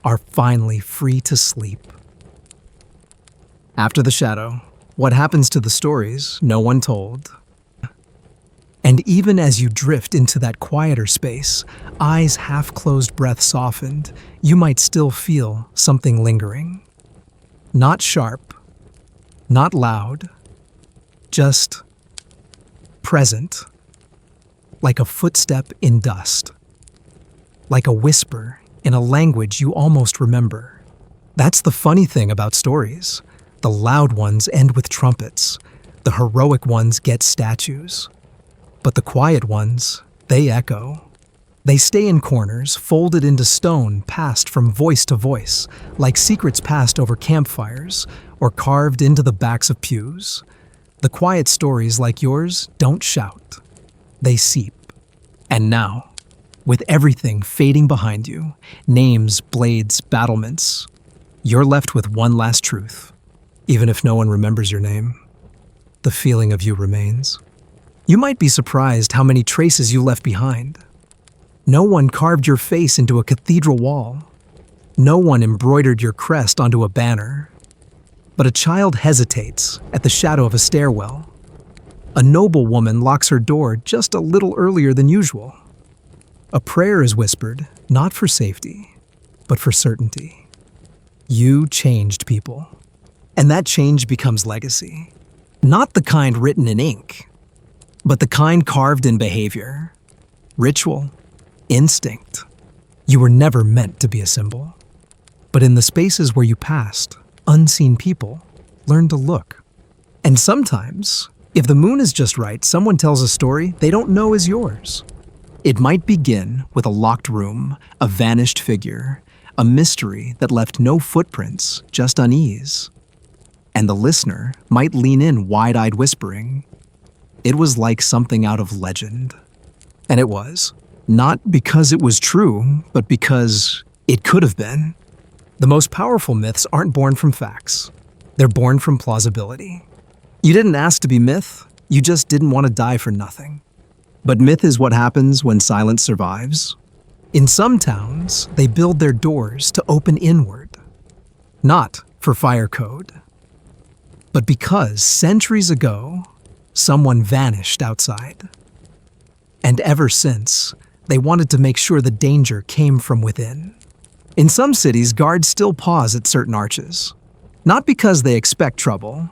are finally free to sleep. After the shadow, what happens to the stories no one told? And even as you drift into that quieter space, eyes half-closed, breath softened, you might still feel something lingering. Not sharp, not loud, just present, like a footstep in dust, like a whisper in a language you almost remember. That's the funny thing about stories. The loud ones end with trumpets, the heroic ones get statues. But the quiet ones, they echo. They stay in corners, folded into stone, passed from voice to voice, like secrets passed over campfires, or carved into the backs of pews. The quiet stories like yours don't shout. They seep. And now, with everything fading behind you, names, blades, battlements, you're left with one last truth. Even if no one remembers your name, the feeling of you remains. You might be surprised how many traces you left behind. No one carved your face into a cathedral wall. No one embroidered your crest onto a banner. But a child hesitates at the shadow of a stairwell. A noble woman locks her door just a little earlier than usual. A prayer is whispered, not for safety, but for certainty. You changed people. And that change becomes legacy. Not the kind written in ink, but the kind carved in behavior, ritual, instinct. You were never meant to be a symbol. But in the spaces where you passed, unseen people learn to look. And sometimes, if the moon is just right, someone tells a story they don't know is yours. It might begin with a locked room, a vanished figure, a mystery that left no footprints, just unease. And the listener might lean in wide-eyed whispering, "It was like something out of legend." And it was. Not because it was true, but because it could have been. The most powerful myths aren't born from facts. They're born from plausibility. You didn't ask to be myth, you just didn't want to die for nothing. But myth is what happens when silence survives. In some towns, they build their doors to open inward. Not for fire code, but because centuries ago, someone vanished outside. And ever since, they wanted to make sure the danger came from within. In some cities, guards still pause at certain arches. Not because they expect trouble,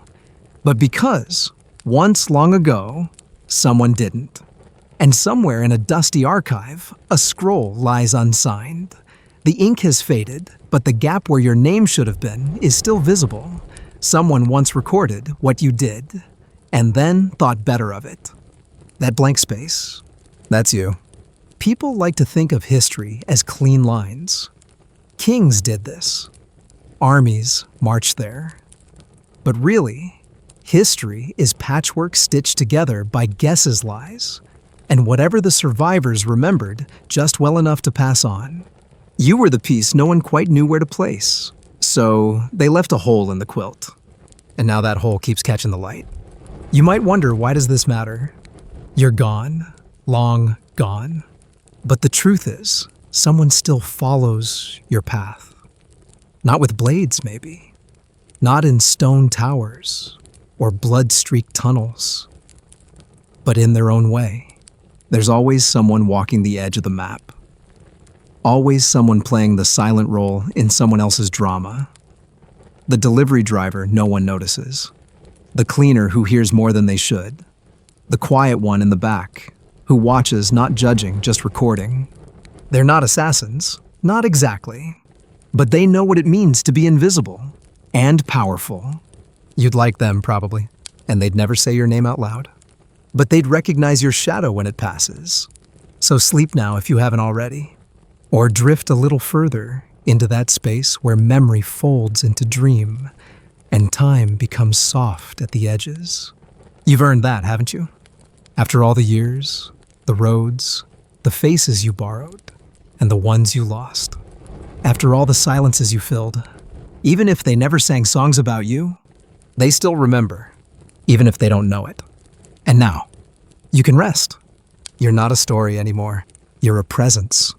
but because, once long ago, someone didn't. And somewhere in a dusty archive, a scroll lies unsigned. The ink has faded, but the gap where your name should have been is still visible. Someone once recorded what you did, and then thought better of it. That blank space, that's you. People like to think of history as clean lines. Kings did this. Armies marched there. But really, history is patchwork stitched together by guesses lies, and whatever the survivors remembered just well enough to pass on. You were the piece no one quite knew where to place, so they left a hole in the quilt. And now that hole keeps catching the light. You might wonder, why does this matter? You're gone, long gone. But the truth is, someone still follows your path. Not with blades, maybe. Not in stone towers or blood-streaked tunnels. But in their own way. There's always someone walking the edge of the map. Always someone playing the silent role in someone else's drama. The delivery driver no one notices. The cleaner who hears more than they should. The quiet one in the back, who watches, not judging, just recording. They're not assassins, not exactly. But they know what it means to be invisible and powerful. You'd like them, probably, and they'd never say your name out loud. But they'd recognize your shadow when it passes. So sleep now if you haven't already. Or drift a little further into that space where memory folds into dream and time becomes soft at the edges. You've earned that, haven't you? After all the years, the roads, the faces you borrowed, and the ones you lost. After all the silences you filled, even if they never sang songs about you, they still remember, even if they don't know it. And now, you can rest. You're not a story anymore. You're a presence.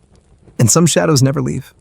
And some shadows never leave.